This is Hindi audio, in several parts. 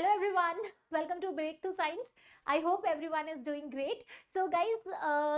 Hello everyone, welcome to Breakthrough Science. I hope everyone is doing great. So guys,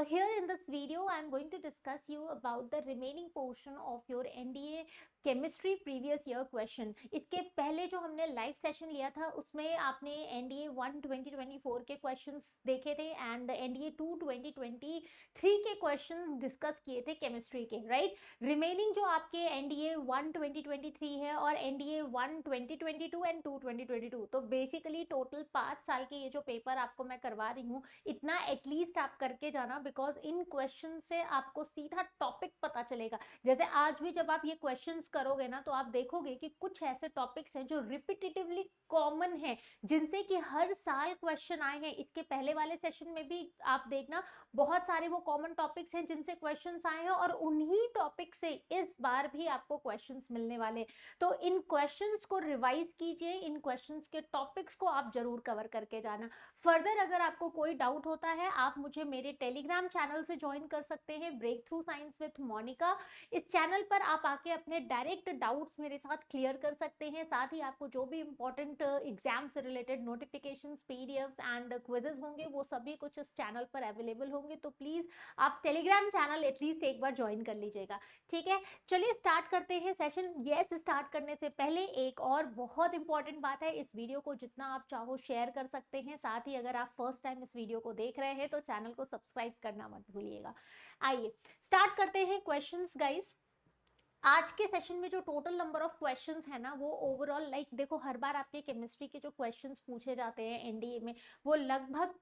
here in this video I'm going to discuss you about the remaining portion of your NDA chemistry previous year question. इसके पहले जो हमने लाइव सेशन लिया था उसमें आपने एनडीए 1 2024 के क्वेश्चंस देखे थे एंड एनडीए 2 2023 के क्वेश्चन डिस्कस किए थे केमिस्ट्री के, राइट। रिमेनिंग जो आपके एनडीए 1 2023 है और एनडीए 1 2022 एंड 2 2022, तो बेसिकली टोटल 5 साल के ये जो पेपर आपको मैं करवा रही हूँ, इतना एटलीस्ट आप करके जाना, बिकॉज इन क्वेश्चन से आपको सीधा टॉपिक पता चलेगा। जैसे आज भी जब आप ये क्वेश्चंस करोगे ना, तो आप देखोगे कि कुछ ऐसे टॉपिक्स हैं जो रिपीटेटिवली कॉमन है, जिनसे कि हर साल क्वेश्चन आए हैं। इसके पहले वाले सेशन में भी आप देखना, बहुत सारे वो कॉमन टॉपिक्स हैं जिनसे क्वेश्चंस आए हैं, और उन्हीं टॉपिक से इस बार भी आपको क्वेश्चंस मिलने वाले। तो इन क्वेश्चंस को रिवाइज कीजिए, इन क्वेश्चंस के टॉपिक्स को आप जरूर कवर करके जाना। फर्दर अगर आपको कोई डाउट होता है, आप मुझे मेरे टेलीग्राम चैनल से ज्वाइन कर सकते हैं, breakthrough science with Monika. इस चैनल पर आप आके अपने डायरेक्ट डाउट्स मेरे साथ क्लियर कर सकते हैं। साथ ही आपको जो भी इंपॉर्टेंट एग्जाम से related notifications, PDFs and quizzes होंगे, वो सभी कुछ इस चैनल पर अवेलेबल होंगे। तो प्लीज आप टेलीग्राम चैनल एटलीस्ट एक बार ज्वाइन कर लीजिएगा, ठीक है। चलिए स्टार्ट करते हैं सेशन। यस, स्टार्ट करने से पहले एक और बहुत इंपॉर्टेंट बात है, इस वीडियो को जितना आप चाहो शेयर कर सकते हैं। साथ ही अगर आप फर्स्ट टाइम इस वीडियो को देख रहे हैं तो चैनल को सब्सक्राइब करना मत भूलिएगा। आइए स्टार्ट करते हैं क्वेश्चंस गाइस। आज के सेशन में जो टोटल नंबर ऑफ क्वेश्चंस है ना, वो ओवरऑल देखो, हर बार आपके केमिस्ट्री के जो क्वेश्चंस पूछे जाते हैं एनडीए में, वो लगभग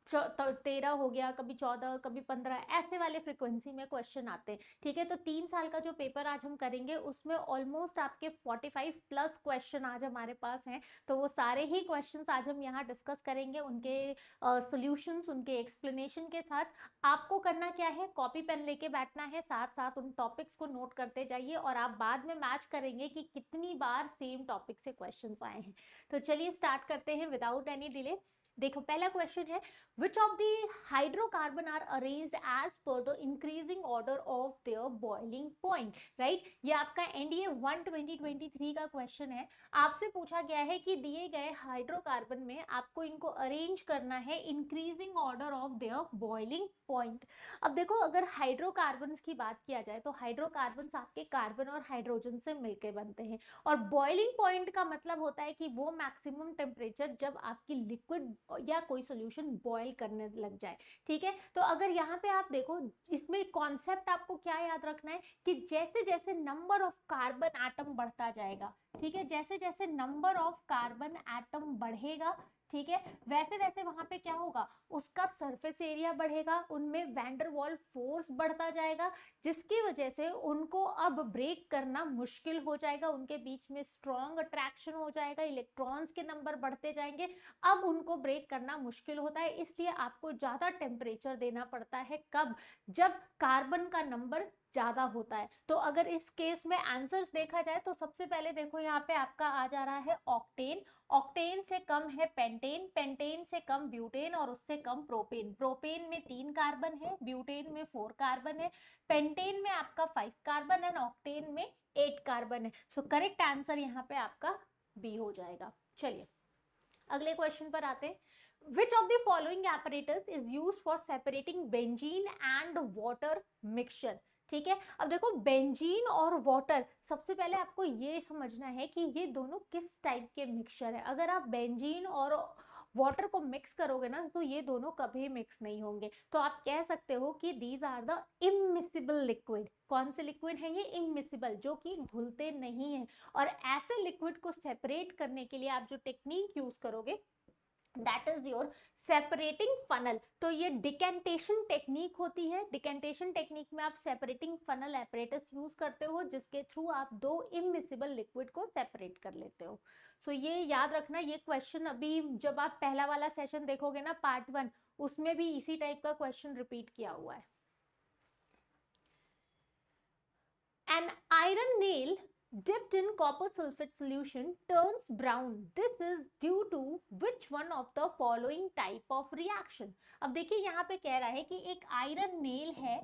13 हो गया, कभी 14, कभी 15, ऐसे वाले फ्रिक्वेंसी में क्वेश्चन आते हैं, ठीक है। तो 3 साल का जो पेपर आज हम करेंगे उसमें ऑलमोस्ट आपके 45 प्लस क्वेश्चन आज हमारे पास हैं। तो वो सारे ही क्वेश्चंस आज हम यहाँ डिस्कस करेंगे, उनके सॉल्यूशंस, उनके एक्सप्लेनेशन के साथ। आपको करना क्या है, कॉपी पेन लेके बैठना है, साथ साथ उन टॉपिक्स को नोट करते जाइए, और आप बाद में मैच करेंगे कि कितनी बार सेम टॉपिक से क्वेश्चंस आए हैं। तो चलिए स्टार्ट करते हैं विदाउट एनी डिले। देखो पहला क्वेश्चन है, which of the hydrocarbon are arranged as per the increasing order of their boiling point, right। ये आपका एनडीए 1 2023 का क्वेश्चन है। आपसे पूछा गया है कि दिए गए हाइड्रोकार्बन में आपको इनको अरेंज करना है increasing order of their boiling point. अब देखो, अगर हाइड्रोकार्बन्स की बात किया जाए तो हाइड्रोकार्बन्स आपके कार्बन और हाइड्रोजन से मिलकर बनते हैं, और बॉइलिंग पॉइंट का मतलब होता है कि वो मैक्सिमम टेम्परेचर जब आपकी लिक्विड या कोई सॉल्यूशन बॉयल करने लग जाए, ठीक है। तो अगर यहाँ पे आप देखो, इसमें कॉन्सेप्ट आपको क्या याद रखना है कि जैसे जैसे नंबर ऑफ कार्बन एटम बढ़ता जाएगा, ठीक है, जैसे जैसे नंबर ऑफ कार्बन एटम बढ़ेगा, ठीक है, वैसे वैसे वहां पे क्या होगा, उसका सरफेस एरिया बढ़ेगा, उनमें वैंडर वॉल फोर्स बढ़ता जाएगा, जिसकी वजह से उनको अब ब्रेक करना मुश्किल हो जाएगा, उनके बीच में स्ट्रॉन्ग अट्रैक्शन हो जाएगा, इलेक्ट्रॉन्स के नंबर बढ़ते जाएंगे, अब उनको ब्रेक करना मुश्किल होता है। इसलिए आपको ज्यादा टेम्परेचर देना पड़ता है, कब, जब कार्बन का नंबर ज्यादा होता है। तो अगर इस केस में आंसर्स देखा जाए तो सबसे पहले देखो, यहाँ पे आपका आ जा रहा है ऑक्टेन, ऑक्टेन से कम है पेंटेन, पेंटेन से कम ब्यूटेन, और उससे कम प्रोपेन। प्रोपेन में 3 कार्बन है, ब्यूटेन में 4 कार्बन है, पेंटेन में आपका 5 कार्बन है, ऑक्टेन में 8 कार्बन है। सो करेक्ट आंसर यहाँ पे आपका बी हो जाएगा। चलिए अगले क्वेश्चन पर आते हैं। Which of the following apparatus is used for separating benzene and water mixture, ठीक है। अब देखो, बेंजीन और वाटर, सबसे पहले आपको ये समझना है कि ये दोनों किस टाइप के मिक्सचर है। अगर आप बेंजीन और वाटर को मिक्स करोगे ना, तो ये दोनों कभी मिक्स नहीं होंगे। तो आप कह सकते हो कि these are the immiscible liquid. कौन से लिक्विड है ये, इमिसिबल, जो कि घुलते नहीं है। और ऐसे लिक्विड को सेपरेट करने के लिए आप जो टेक्निक यूज करोगे, that is your separating funnel. तो ये डिकेंटेशन टेक्निक होती है। डिकेंटेशन टेक्निक में आप सेपरेटिंग फनल एपरेटस यूज करते हो, जिसके थ्रू आप दो इमिसिबल लिक्विड को सेपरेट कर लेते हो। सो ये याद रखना, ये क्वेश्चन अभी जब आप पहला वाला सेशन देखोगे ना, पार्ट 1, उसमें भी इसी टाइप का क्वेश्चन रिपीट किया हुआ है। An iron nail dipped in copper sulfate solution turns brown. This is due to which one of the following type of reaction? अब देखिए यहाँ पे कह रहा है कि एक आयरन नेल है,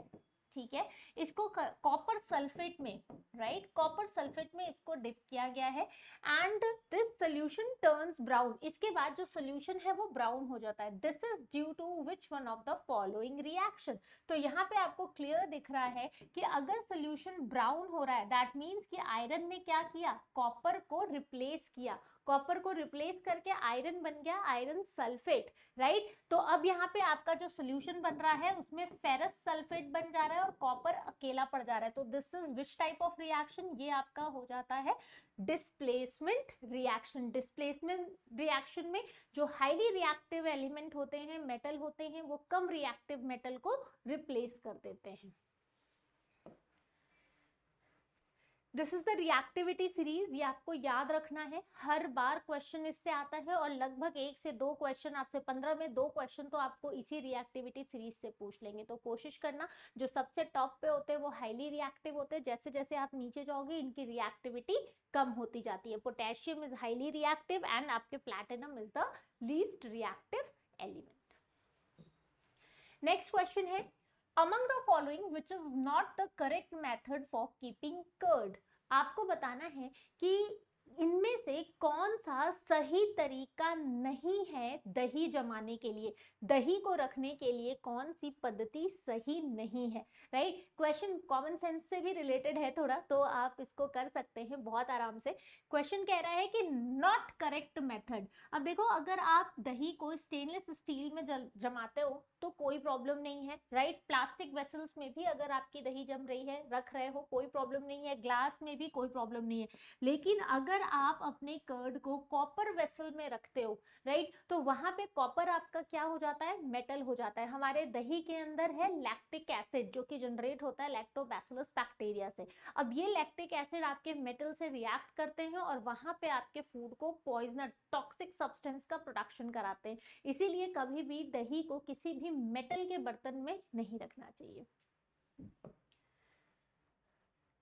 ठीक है, इसको कॉपर सल्फेट में, राइट, कॉपर सल्फेट में इसको डिप किया गया है, and this solution turns brown, इसके बाद जो सोल्यूशन है वो ब्राउन हो जाता है, this is due to which one of the following reaction. तो यहाँ पे आपको क्लियर दिख रहा है कि अगर सोल्यूशन ब्राउन हो रहा है दैट मीन्स कि आयरन ने क्या किया, कॉपर को रिप्लेस किया, कॉपर को रिप्लेस करके आयरन बन गया आयरन सल्फेट, राइट। तो अब यहाँ पे आपका जो सोल्यूशन बन रहा है उसमें फेरस सल्फेट बन जा रहा है और कॉपर अकेला पड़ जा रहा है। तो this is which type of reaction, ये आपका हो जाता है डिस्प्लेसमेंट रिएक्शन। डिस्प्लेसमेंट रिएक्शन में जो हाईली रिएक्टिव एलिमेंट होते हैं, मेटल होते हैं, वो कम रिएक्टिव मेटल को रिप्लेस कर देते हैं। This is the reactivity series, ये आपको याद रखना है, हर बार क्वेश्चन इससे आता है और लगभग 1 से 2 क्वेश्चन आपसे 15 में 2 क्वेश्चन तो आपको इसी रिएक्टिविटी सीरीज से पूछ लेंगे। तो कोशिश करना जो सबसे टॉप पे होते हैं वो हाईली रिएक्टिव होते हैं, जैसे जैसे आप नीचे जाओगे इनकी रिएक्टिविटी कम होती जाती है। Potassium is highly reactive and आपके platinum is the least reactive element. Next question है, among the following which is not the correct method for keeping curd, आपको बताना है कि इनमें से कौन सा सही तरीका नहीं है दही जमाने के लिए, दही को रखने के लिए कौन सी पद्धति सही नहीं है, राइट। क्वेश्चन कॉमन सेंस से भी रिलेटेड है थोड़ा, तो आप इसको कर सकते हैं बहुत आराम से। क्वेश्चन कह रहा है कि नॉट करेक्ट मेथड। अब देखो, अगर आप दही को स्टेनलेस स्टील में जमाते हो तो कोई प्रॉब्लम नहीं है, राइट। प्लास्टिक वेसल्स में भी अगर आपकी दही जम रही है, रख रहे हो, कोई प्रॉब्लम नहीं है, ग्लास में भी कोई प्रॉब्लम नहीं है। लेकिन अगर आप अपने कर्ड को कॉपर वेसल में रखते हो, राइट, तो वहां पे कॉपर आपका क्या हो जाता है, मेटल हो जाता है। हमारे दही के अंदर है लैक्टिक एसिड जो कि जनरेट होता है लैक्टोबैसिलस बैक्टीरिया से। अब ये लैक्टिक एसिड आपके मेटल से रिएक्ट करते हैं और वहां पे आपके फूड को पॉइजनर टॉक्सिक सब्सटेंस का प्रोडक्शन कराते हैं। इसीलिए कभी भी दही को किसी भी मेटल के बर्तन में नहीं रखना चाहिए।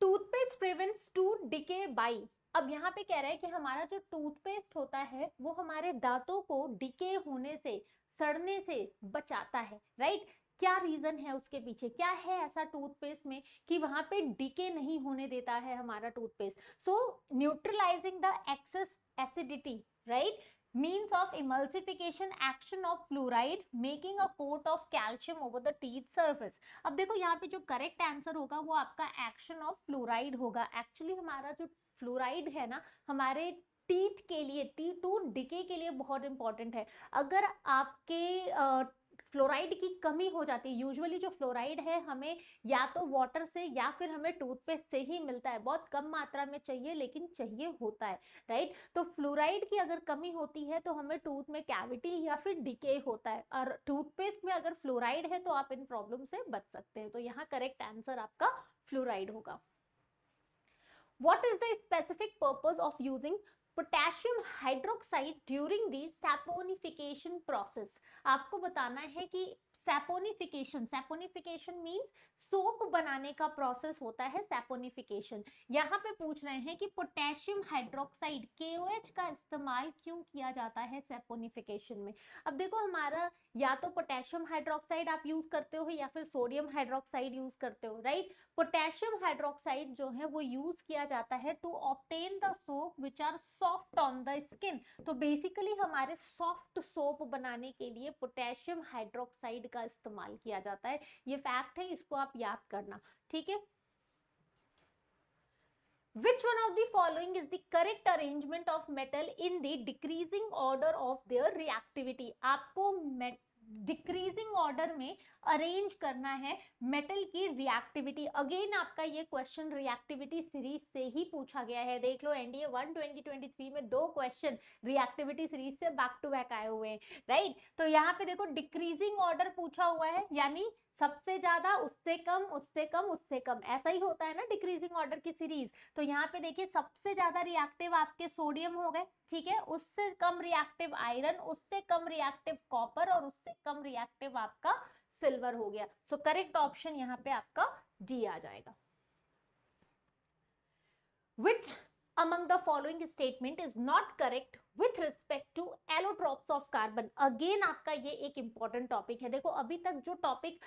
Toothpaste prevents to decay by. अब यहाँ पे कह रहा है कि हमारा जो टूथपेस्ट होता है वो हमारे दांतों को डिके होने से, सड़ने से बचाता है, राइट। क्या रीजन है उसके पीछे, क्या है ऐसा टूथपेस्ट में कि वहां पे डिके नहीं होने देता है हमारा toothpaste. So neutralising the excess acidity, right, means of emulsification action of fluoride making a coat of calcium over the teeth surface। अब देखो यहाँ पे जो करेक्ट आंसर होगा वो आपका एक्शन ऑफ फ्लोराइड होगा। एक्चुअली हमारा जो फ्लोराइड है ना, हमारे टीथ के लिए, टीथ टू डिके के लिए बहुत इंपॉर्टेंट है। अगर आपके फ्लोराइड की कमी हो जाती है, यूजुअली जो फ्लोराइड है हमें या तो वाटर से या फिर हमें टूथपेस्ट से ही मिलता है, बहुत कम मात्रा में चाहिए लेकिन चाहिए होता है, राइट। तो फ्लोराइड की अगर कमी होती है तो हमें टूथ में कैविटी या फिर डिके होता है, और टूथपेस्ट में अगर फ्लोराइड है तो आप इन प्रॉब्लम से बच सकते हैं। तो यहाँ करेक्ट आंसर आपका फ्लोराइड होगा। What is the specific purpose of using potassium hydroxide during the saponification process? आपको बताना है कि सैपोनिफिकेशन, सैपोनिफिकेशन मींस सोप बनाने का प्रोसेस होता है सैपोनिफिकेशन। यहाँ पे पूछ रहे हैं कि पोटेशियम हाइड्रोक्साइड KOH का इस्तेमाल क्यों किया जाता है सैपोनिफिकेशन में। अब देखो, हमारा या तो पोटेशियम हाइड्रोक्साइड आप यूज करते हो या फिर सोडियम हाइड्रोक्साइड यूज करते हो, राइट। पोटेशियम हाइड्रोक्साइड जो है वो यूज किया जाता है to obtain the soap which are soft on the skin. तो बेसिकली हमारे सॉफ्ट सोप बनाने के लिए पोटेशियम हाइड्रोक्साइड का इस्तेमाल किया जाता है। ये फैक्ट है, इसको आप याद करना, ठीक है। Which one of the following is the correct arrangement of metal in the decreasing order of their reactivity? आपको डिक्रीजिंग ऑर्डर में अरेंज करना है मेटल की रिएक्टिविटी। अगेन आपका ये क्वेश्चन रिएक्टिविटी सीरीज से ही पूछा गया है। देख लो, NDA 1 2023 में 2 क्वेश्चन रिएक्टिविटी सीरीज से बैक टू बैक आए हुए हैं, राइट। तो यहाँ पे देखो डिक्रीजिंग ऑर्डर पूछा हुआ है, यानी सबसे ज्यादा, उससे कम, उससे कम, उससे कम, ऐसा ही होता है ना डिक्रीजिंग ऑर्डर की सीरीज। तो यहाँ पे देखिए सबसे ज्यादा रिएक्टिव आपके सोडियम हो गए, ठीक है, उससे कम रिएक्टिव आयरन, उससे कम रिएक्टिव कॉपर और उससे कम रिएक्टिव आपका सिल्वर हो गया। सो करेक्ट ऑप्शन यहाँ पे आपका डी आ जाएगा। Which among the following statement is not correct with respect to allotropes of carbon. Again आपका ये एक इंपॉर्टेंट टॉपिक है। देखो अभी तक जो टॉपिक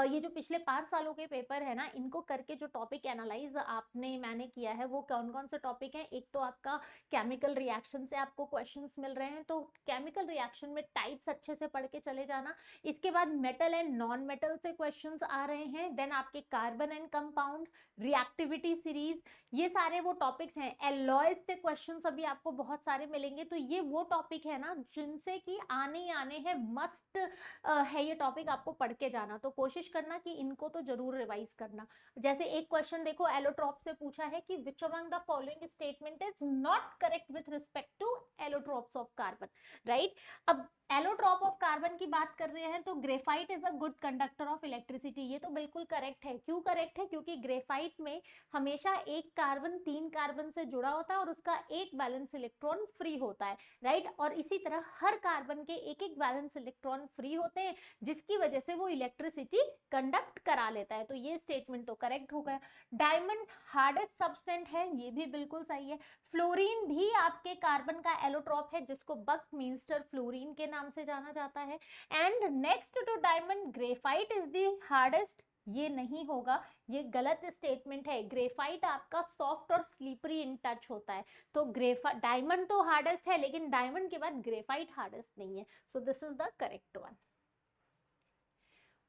ये जो पिछले 5 सालों के पेपर है ना, इनको करके जो टॉपिक एनालाइज आपने मैंने किया है वो कौन कौन से टॉपिक हैं। एक तो आपका केमिकल रिएक्शन से आपको क्वेश्चंस मिल रहे हैं, तो केमिकल रिएक्शन में टाइप्स अच्छे से पढ़ के चले जाना। इसके बाद मेटल एंड नॉन मेटल से क्वेश्चंस आ रहे हैं। देन आपके carbon and compound, reactivity series, ये सारे वो टॉपिक्स हैं। एलॉयज से क्वेश्चंस अभी आपको बहुत सारे मिलेंगे। तो ये वो टॉपिक है ना जिनसे कि आने ही आने हैं, मस्ट है ये टॉपिक आपको पढ़ के जाना। तो कोशिश करना कि इनको तो जरूर रिवाइज करना। जैसे एक क्वेश्चन देखो एलोट्रॉप से पूछा है कि which among the following statement is not correct with respect to allotropes of carbon, right. अब एलोट्रॉप ऑफ कार्बन की बात कर रहे हैं तो graphite is a good conductor of electricity, ये तो बिल्कुल करेक्ट है। क्यों करेक्ट है? क्योंकि ग्रेफाइट में हमेशा एक कार्बन 3 कार्बन से जुड़ा होता है और उसका एक बैलेंस इलेक्ट्रॉन फ्री होता है, राइट। और इसी तरह हर कार्बन के एक एक बैलेंस इलेक्ट्रॉन फ्री होते हैं, जिसकी वजह से वो इलेक्ट्रिसिटी कंडक्ट करा लेता है। तो ये स्टेटमेंट तो करेक्ट हो गया। डायमंड हार्डेस्ट सब्सटेंट है, ये भी बिल्कुल सही है। फ्लोरीन भी आपके कार्बन का एलोट्रॉप है, जिसको बकमिंस्टर फ्लोरीन के नाम से जाना जाता है। And next to diamond graphite is the hardest, ये नहीं होगा, ये गलत स्टेटमेंट है। ग्रेफाइट आपका सॉफ्ट और स्लीपरी इन टच होता है। तो डायमंड तो हार्डेस्ट है, लेकिन डायमंड के बाद ग्रेफाइट हार्डेस्ट नहीं है। So this is the correct one.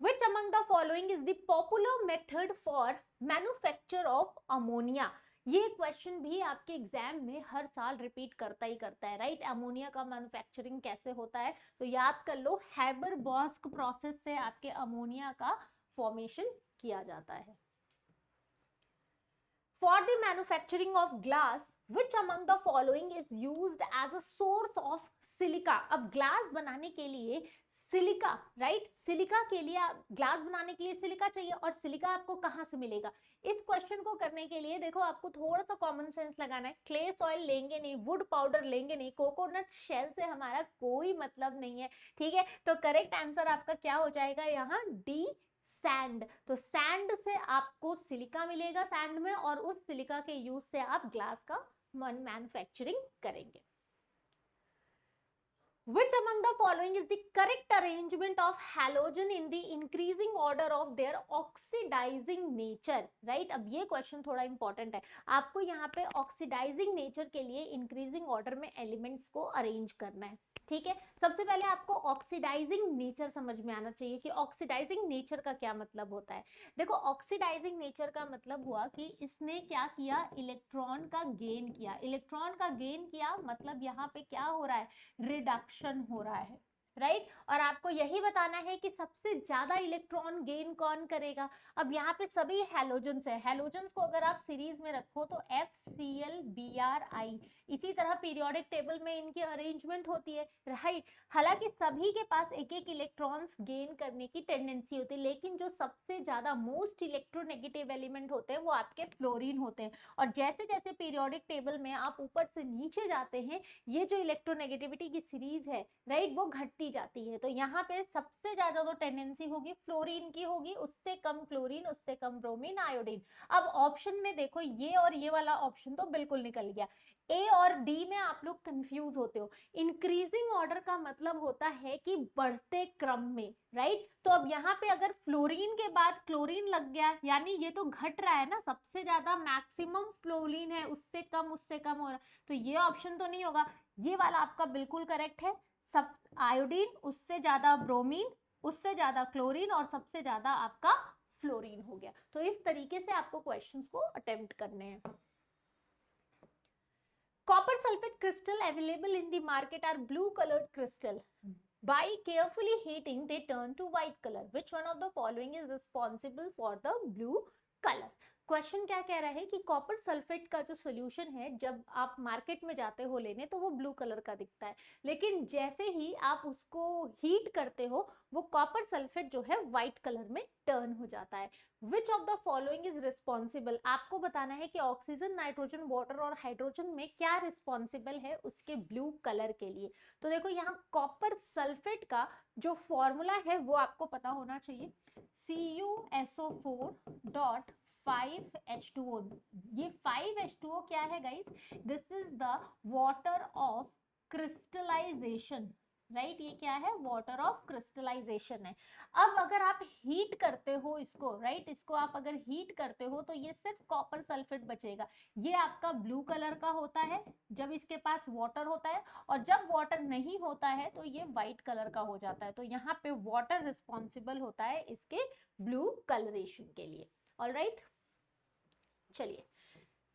Which among the following is the popular method for manufacture of ammonia? ये क्वेश्चन भी आपके एग्जाम में हर साल रिपीट करता ही करता है, राइट। अमोनिया का मैन्युफैक्चरिंग कैसे होता है? तो याद कर लो, हैबर-बॉस्क प्रोसेस से आपके अमोनिया का फॉर्मेशन किया जाता है। For the manufacturing of glass, which among the following is used as a source of silica? अब ग्लास बनाने के लिए सिलिका, राइट, सिलिका के लिए, ग्लास बनाने के लिए सिलिका चाहिए, और सिलिका आपको कहां से मिलेगा? इस क्वेश्चन को करने के लिए देखो आपको थोड़ा सा कॉमन सेंस लगाना है। क्ले सॉइल लेंगे नहीं, वुड पाउडर लेंगे नहीं, कोकोनट शेल से हमारा कोई मतलब नहीं है, ठीक है। तो करेक्ट आंसर आपका क्या हो जाएगा यहाँ? D, sand. तो सैंड से आपको सिलिका मिलेगा सैंड में, और उस सिलिका के यूज से आप ग्लास का मैन्युफैक्चरिंग करेंगे। Which among the following is the correct arrangement of halogen in the increasing order of their oxidizing nature? Right? अब ये क्वेश्चन थोड़ा इंपॉर्टेंट है। आपको यहाँ पे ऑक्सीडाइजिंग नेचर के लिए इंक्रीजिंग ऑर्डर में एलिमेंट्स को अरेंज करना है, ठीक है। सबसे पहले आपको ऑक्सीडाइजिंग नेचर समझ में आना चाहिए कि ऑक्सीडाइजिंग नेचर का क्या मतलब होता है। देखो ऑक्सीडाइजिंग नेचर का मतलब हुआ कि इसने क्या किया? इलेक्ट्रॉन का गेन किया। इलेक्ट्रॉन का गेन किया मतलब यहाँ पे क्या हो रहा है? रिडक्शन हो रहा है, राइट। और आपको यही बताना है कि सबसे ज्यादा इलेक्ट्रॉन गेन कौन करेगा। अब यहाँ पे सभी हैलोजेंस है, हैलोजेंस को अगर आप सीरीज में रखो तो FCl, Br, I, इसी तरह पीरियोडिक टेबल में इनकी अरेंजमेंट होती है, राइट। हालांकि सभी के पास एक एक इलेक्ट्रॉन्स गेन करने की टेंडेंसी होती है, लेकिन जो सबसे ज्यादा मोस्ट इलेक्ट्रोनेगेटिव एलिमेंट होते हैं वो आपके फ्लोरीन होते हैं। और जैसे जैसे पीरियोडिक टेबल में आप ऊपर से नीचे जाते हैं, ये जो इलेक्ट्रोनेगेटिविटी की सीरीज है, राइट, वो घटती जाती है। तो यहाँ पे सबसे ज्यादा तो टेंडेंसी होगी फ्लोरीन की होगी, उससे कम क्लोरीन, उससे कम ब्रोमीन, आयोडीन। अब ऑप्शन में देखो ये और ये वाला ऑप्शन तो बिल्कुल निकल गया। ए और डी में आप लोग कंफ्यूज होते हो। इंक्रीजिंग ऑर्डर का मतलब होता है कि बढ़ते क्रम में, राइट। तो अब यहाँ पे अगर फ्लोरीन के बाद क्लोरीन लग गया, यानी ये तो घट रहा है ना, सबसे ज्यादा मैक्सिमम फ्लोरीन है, उससे कम हो रहा है, तो ये ऑप्शन तो नहीं होगा। ये वाला आपका बिल्कुल करेक्ट है। सब आयोडीन, उससे ज्यादा ब्रोमीन, उससे ज्यादा क्लोरीन, और सबसे ज्यादा आपका फ्लोरीन हो गया। तो इस तरीके से आपको क्वेश्चंस को अटेम्प्ट करने हैं। Copper sulfate crystal available in the market are blue colored crystal. By carefully heating, they turn to white color. Which one of the following is responsible for the blue color? Question क्या कह रहा है कि कॉपर सल्फेट का जो सोल्यूशन है, जब आप मार्केट में जाते हो लेने तो वो ब्लू कलर का दिखता है, लेकिन जैसे ही आप उसको हीट करते हो वो कॉपर सल्फेट जो है व्हाइट कलर में टर्न हो जाता है। Which of the following is responsible? आपको बताना है कि ऑक्सीजन, नाइट्रोजन, वाटर और हाइड्रोजन में क्या रिस्पॉन्सिबल है उसके ब्लू कलर के लिए। तो देखो यहाँ कॉपर सल्फेट का जो फॉर्मूला है वो आपको पता होना चाहिए, CuSO4.5H2O। ये 5H2O क्या है guys? This is the water of crystallisation, right, ये क्या है, वाटर ऑफ क्रिस्टलाइजेशन है। अब अगर आप हीट करते हो इसको, राइट, इसको आप अगर हीट करते हो तो ये सिर्फ कॉपर सल्फेट बचेगा। ये आपका ब्लू कलर का होता है जब इसके पास वाटर होता है, और जब वाटर नहीं होता है तो ये व्हाइट कलर का हो जाता है। तो यहाँ पे वाटर रिस्पॉन्सिबल होता है इसके ब्लू कलरेशन के लिए। ऑलराइट, चलिए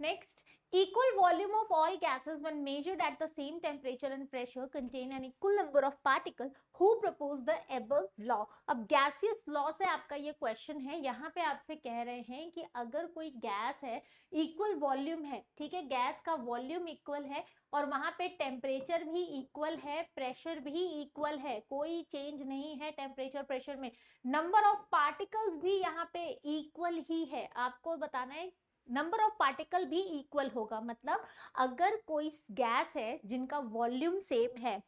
next, equal volume of all gases when measured at the same temperature and pressure contain an equal number of particles. Who proposed the above law? अब gaseous law से आपका ये क्वेश्चन है। यहाँ पे आपसे कह रहे हैं कि अगर कोई गैस है, इक्वल वॉल्यूम है, ठीक है, गैस का वॉल्यूम इक्वल है और वहां पे टेम्परेचर भी इक्वल है, प्रेशर भी इक्वल है, कोई चेंज नहीं है टेम्परेचर प्रेशर में, नंबर ऑफ पार्टिकल्स भी यहाँ पे इक्वल ही है। आपको बताना है नंबर ऑफ पार्टिकल भी इक्वल होगा, मतलब अगर कोई गैस है जिनका वॉल्यूम सेम है,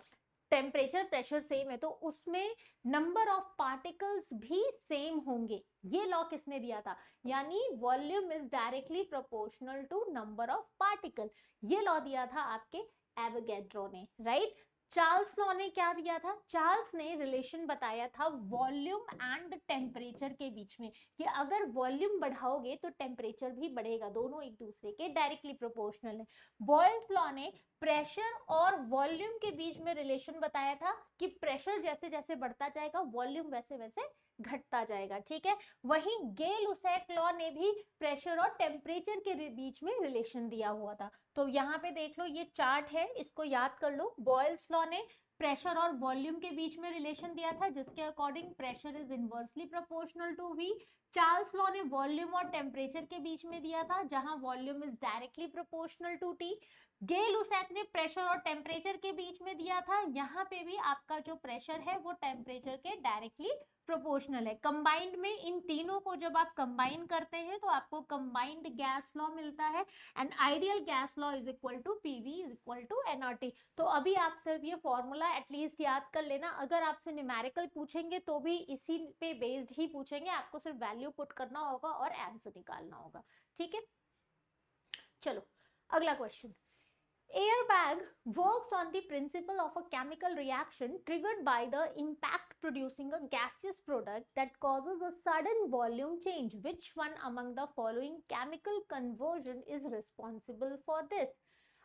टेम्परेचर प्रेशर सेम है, तो उसमें नंबर ऑफ पार्टिकल्स भी सेम होंगे। ये लॉ किसने दिया था? यानी volume is directly proportional to number of particle. ये लॉ दिया था आपके एवोगैड्रो ने, राइट। चार्ल्स लॉ ने क्या दिया था? चार्ल्स ने रिलेशन बताया था वॉल्यूम एंड टेम्परेचर के बीच में, कि अगर वॉल्यूम बढ़ाओगे तो टेम्परेचर भी बढ़ेगा, दोनों एक दूसरे के डायरेक्टली प्रोपोर्शनल है। बॉयल्स लॉ ने प्रेशर और वॉल्यूम के बीच में रिलेशन बताया था कि प्रेशर जैसे जैसे बढ़ता जाएगा वॉल्यूम वैसे वैसे घटता जाएगा, ठीक है। वहीं गे-लुसैक लॉ ने भी प्रेशर और टेम्परेचर के बीच में रिलेशन दिया हुआ था। तो यहाँ पे देख लो, ये चार्ट है, इसको याद कर लो। बॉयल्स लॉ ने प्रेशर और वॉल्यूम के बीच में रिलेशन दिया था, जिसके according pressure is inversely proportional to V. Charles law ने वॉल्यूम और टेम्परेचर के बीच में दिया था, जहां volume is directly proportional to T. Gay Lussac ने प्रेशर और टेम्परेचर के बीच में दिया था, यहाँ पे भी आपका जो प्रेशर है वो टेम्परेचर के डायरेक्टली प्रोपोर्शनल है। कंबाइंड में इन तीनों को जब आप कंबाइन करते हैं तो आपको कंबाइंड गैस लॉ मिलता है, and ideal gas law is equal to PV is equal to NRT. तो अभी आप सिर्फ ये फॉर्मूला एटलीस्ट याद कर लेना। अगर आपसे न्यूमेरिकल पूछेंगे तो भी इसी पे बेस्ड ही पूछेंगे, आपको सिर्फ वैल्यू पुट करना होगा और आंसर निकालना होगा, ठीक है। चलो अगला question. Airbag works on the principle of a chemical reaction triggered by the impact producing a gaseous product that causes a sudden volume change. Which one among the following chemical conversion is responsible for this?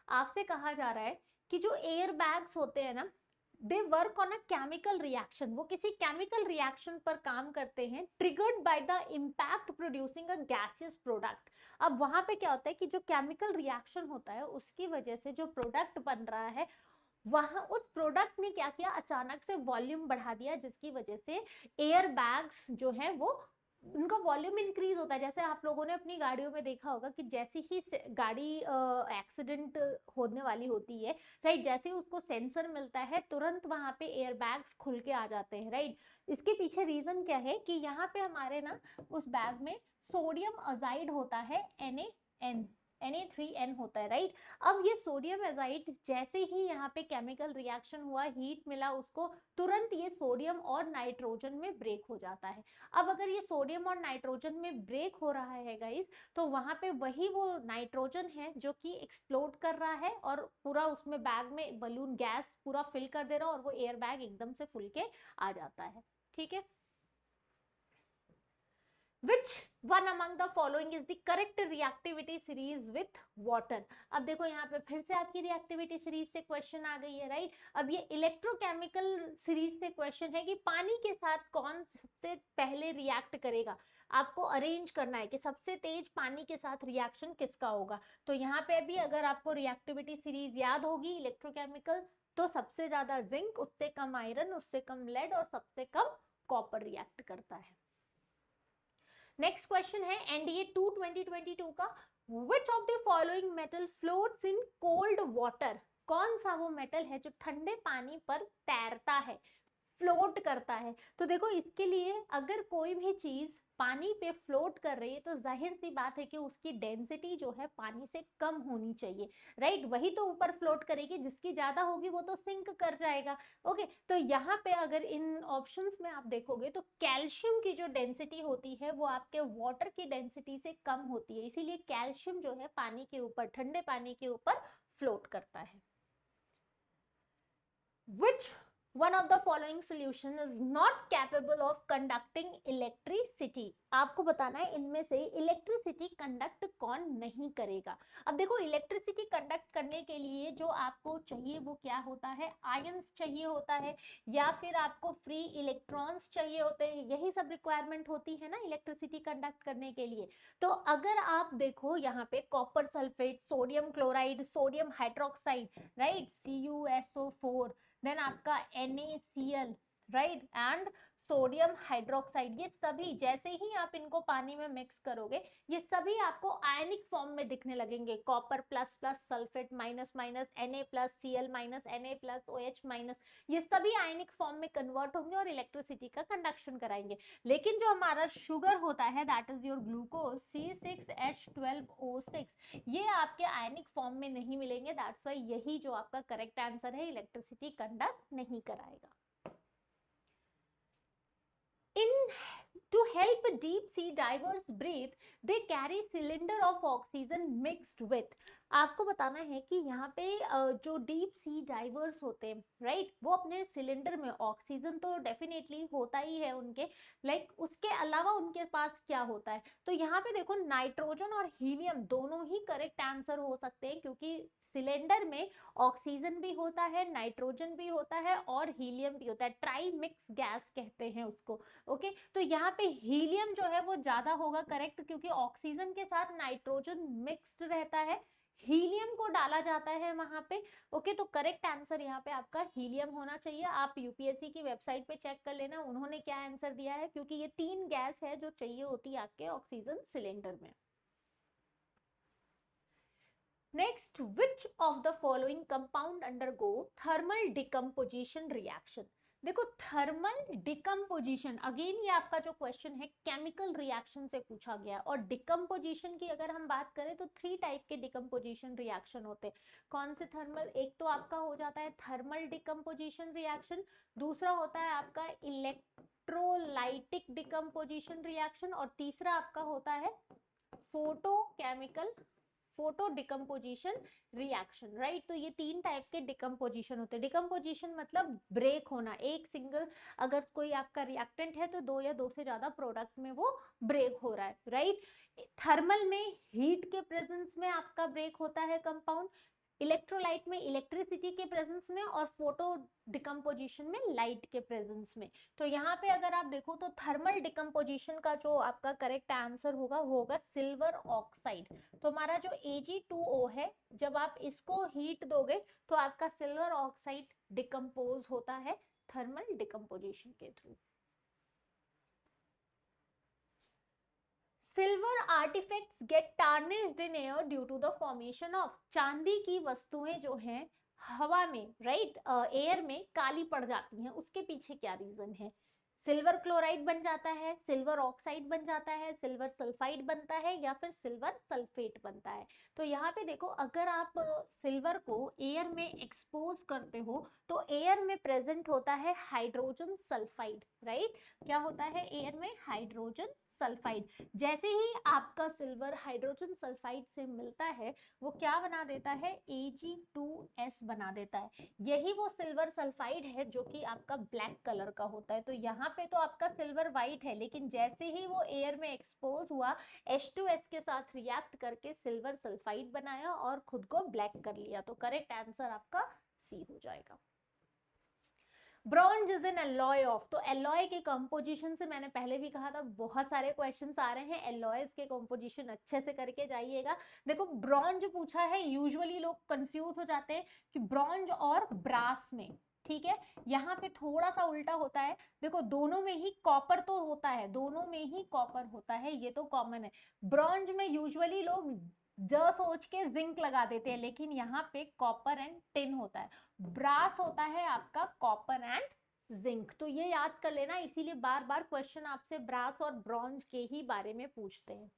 आपसे कहा जा रहा है कि जो एयर बैग्स होते हैं ना, they work on a chemical reaction, वो किसी केमिकल रिएक्शन पर काम करते हैं, triggered by the impact producing a gaseous product. अब वहां पे क्या होता है कि जो केमिकल रिएक्शन होता है उसकी वजह से जो प्रोडक्ट बन रहा है, वहां उस प्रोडक्ट ने क्या किया, अचानक से वॉल्यूम बढ़ा दिया, जिसकी वजह से एयर बैग्स जो है वो उनका वॉल्यूम इंक्रीज होता है। जैसे आप लोगों ने अपनी गाड़ियों में देखा होगा कि जैसे ही गाड़ी एक्सीडेंट होने वाली होती है, राइट, जैसे ही उसको सेंसर मिलता है तुरंत वहां पे एयर बैग्स खुल के आ जाते हैं, राइट। इसके पीछे रीजन क्या है कि यहाँ पे हमारे ना उस बैग में सोडियम अजाइड होता है, Na3N होता है, राइट। अब ये सोडियम एजाइड जैसे ही यहाँ पे केमिकल रिएक्शन हुआ, हीट मिला उसको, तुरंत ये सोडियम और नाइट्रोजन में ब्रेक हो जाता है। अब अगर ये सोडियम और नाइट्रोजन में ब्रेक हो रहा है गाइस, तो वहां पे वही वो नाइट्रोजन है जो कि एक्सप्लोड कर रहा है और पूरा उसमें बैग में बलून गैस पूरा फिल कर दे रहा है और वो एयर बैग एकदम से फुल के आ जाता है, ठीक है। Which one among the following is the correct reactivity series with water? अब देखो यहाँ पे फिर से आपकी रिएक्टिविटी सीरीज से क्वेश्चन आ गई है, राइट। अब ये इलेक्ट्रोकेमिकल सीरीज से क्वेश्चन है कि पानी के साथ कौन सबसे पहले रिएक्ट करेगा। आपको अरेंज करना है कि सबसे तेज पानी के साथ रिएक्शन किसका होगा। तो यहाँ पे भी अगर आपको रिएक्टिविटी सीरीज याद होगी इलेक्ट्रोकेमिकल, तो सबसे ज्यादा जिंक, उससे कम आयरन, उससे कम लेड और सबसे कम कॉपर रिएक्ट करता है। नेक्स्ट क्वेश्चन है एनडीए 2 2022 का, विच of the following metal floats in cold water? कौन सा वो मेटल है जो ठंडे पानी पर तैरता है, फ्लोट करता है? तो देखो इसके लिए अगर कोई भी चीज पानी पे फ्लोट कर रही है तो जाहिर सी बात है कि उसकी डेंसिटी जो है पानी से कम होनी चाहिए, राइट। वही तो ऊपर फ्लोट करेगी, जिसकी ज्यादा होगी वो तो सिंक कर जाएगा। ओके, तो यहाँ पे अगर इन ऑप्शंस में आप देखोगे तो कैल्शियम की जो डेंसिटी होती है वो आपके वाटर की डेंसिटी से कम होती है, इसीलिए कैल्शियम जो है पानी के ऊपर, ठंडे पानी के ऊपर फ्लोट करता है। Which one of the following solution is not capable of conducting electricity? आपको बताना है इनमें से इलेक्ट्रिसिटी कंडक्ट कौन नहीं करेगा। अब देखो इलेक्ट्रिसिटी कंडक्ट करने के लिए जो आपको चाहिए वो क्या होता है, आयंस चाहिए होता है या फिर आपको फ्री इलेक्ट्रॉन्स चाहिए होते हैं, यही सब रिक्वायरमेंट होती है ना इलेक्ट्रिसिटी कंडक्ट करने के लिए। तो अगर आप देखो यहाँ पे copper sulphate, sodium chloride, sodium hydroxide, right, CuSO4, then आपका NaCl, right, and sodium hydroxide, ये सभी जैसे ही आप इनको पानी में मिक्स करोगे ये सभी आपको आयनिक फॉर्म में दिखने लगेंगे। Copper plus plus, sulphate minus minus, Na plus, Cl minus, Na plus, OH minus, ये सभी आयनिक फॉर्म में कन्वर्ट होंगे और इलेक्ट्रिसिटी का कंडक्शन कराएंगे। लेकिन जो हमारा शुगर होता है that is your glucose C6H12O6, ये आपके आयनिक फॉर्म में नहीं मिलेंगे। दैट्स वाई यही जो आपका करेक्ट आंसर है, इलेक्ट्रिसिटी कंडक्ट नहीं कराएगा। To help deep sea divers breathe, they carry cylinder of oxygen mixed with. आपको बताना है कि यहाँ पे जो डीप सी डाइवर्स होते हैं, राइट, वो अपने सिलेंडर में ऑक्सीजन तो डेफिनेटली होता ही है उनके, लाइक उसके अलावा उनके पास क्या होता है, तो यहाँ पे देखो नाइट्रोजन और हीलियम दोनों ही करेक्ट आंसर हो सकते हैं, क्योंकि सिलेंडर में ऑक्सीजन भी होता है, नाइट्रोजन भी होता है और हीलियम भी होता है, ट्राई मिक्स गैस कहते हैं उसको। ओके, तो यहाँ पे हीलियम जो है वो ज्यादा होगा करेक्ट, क्योंकि ऑक्सीजन के साथ नाइट्रोजन मिक्स्ड रहता है, हीलियम को डाला जाता है वहां पे। ओके, तो करेक्ट आंसर यहाँ पे आपका हीलियम होना चाहिए। आप यूपीएससी की वेबसाइट पे चेक कर लेना उन्होंने क्या आंसर दिया है, क्योंकि ये 3 गैस है जो चाहिए होती है आपके ऑक्सीजन सिलेंडर में। Next, which of the following compound undergo thermal decomposition reaction? देखो थर्मल डिकम्पोजिशन, अगेन ये आपका जो क्वेश्चन है केमिकल रिएक्शन से पूछा गया, और डिकम्पोजिशन की अगर हम बात करें तो 3 टाइप के डिकम्पोजिशन रिएक्शन होते हैं। कौन से थर्मल? एक तो आपका हो जाता है थर्मल डिकम्पोजिशन रिएक्शन, दूसरा होता है आपका इलेक्ट्रोलाइटिक डिकम्पोजिशन रिएक्शन, और तीसरा आपका होता है फोटो डिकम्पोजिशन रिएक्शन, राइट। तो ये 3 टाइप के डिकम्पोजिशन होते हैं। डिकम्पोजिशन मतलब ब्रेक होना, एक सिंगल अगर कोई आपका रिएक्टेंट है तो 2 या 2 से ज्यादा प्रोडक्ट में वो ब्रेक हो रहा है, राइट। थर्मल में हीट के प्रेजेंस में आपका ब्रेक होता है कंपाउंड, इलेक्ट्रोलाइट में इलेक्ट्रिसिटी के प्रेजेंस में, और फोटो डिकम्पोजिशन में लाइट के प्रेजेंस में। तो यहाँ पे अगर आप देखो तो थर्मल डिकम्पोजिशन का जो आपका करेक्ट आंसर होगा वो होगा सिल्वर ऑक्साइड। तो हमारा जो Ag2O है, जब आप इसको हीट दोगे तो आपका सिल्वर ऑक्साइड डिकम्पोज होता है थर्मल डिकम्पोजिशन के through. Silver artefacts get tarnished in air due to the formation of, चांदी की वस्तुएं जो हैं हवा में, राइट, एयर में काली पड़ जाती हैं, उसके पीछे क्या रीजन है? सिल्वर क्लोराइड बन जाता है, सिल्वर ऑक्साइड बन जाता है, सिल्वर सल्फाइड बनता है, या फिर सिल्वर सल्फेट बनता है। तो यहाँ पे देखो अगर आप सिल्वर को एयर में एक्सपोज करते हो तो एयर में प्रेजेंट होता है हाइड्रोजन सल्फाइड, राइट। क्या होता है एयर में? Hydrogen sulphide. जैसे ही आपका सिल्वर हाइड्रोजन सल्फाइड से मिलता है वो क्या बना देता है? Ag2S बना देता है। यही वो सिल्वर सल्फाइड है जो कि आपका ब्लैक कलर का होता है। तो यहाँ पे तो आपका सिल्वर वाइट है, लेकिन जैसे ही वो एयर में एक्सपोज हुआ H2S के साथ रिएक्ट करके सिल्वर सल्फाइड बनाया और खुद को ब्लैक कर लिया। तो करेक्ट आंसर आपका सी हो जाएगा। Bronze is an alloy of, तो एलॉय के कंपोजिशन से मैंने पहले भी कहा था बहुत सारे क्वेश्चंस आ रहे हैं, एलॉयज के कंपोजिशन अच्छे से करके जाइएगा। देखो ब्रॉन्ज पूछा है, यूजुअली लोग कंफ्यूज हो जाते हैं कि ब्रॉन्ज और ब्रास में, ठीक है, यहाँ पे थोड़ा सा उल्टा होता है। देखो दोनों में ही कॉपर तो होता है, दोनों में ही कॉपर होता है, ये तो कॉमन है। ब्रॉन्ज में यूजुअली लोग सोच के जिंक लगा देते हैं, लेकिन यहाँ पे कॉपर एंड टिन होता है। ब्रास होता है आपका कॉपर एंड जिंक, तो ये याद कर लेना, इसीलिए बार बार क्वेश्चन आपसे ब्रास और ब्रॉन्ज के ही बारे में पूछते हैं।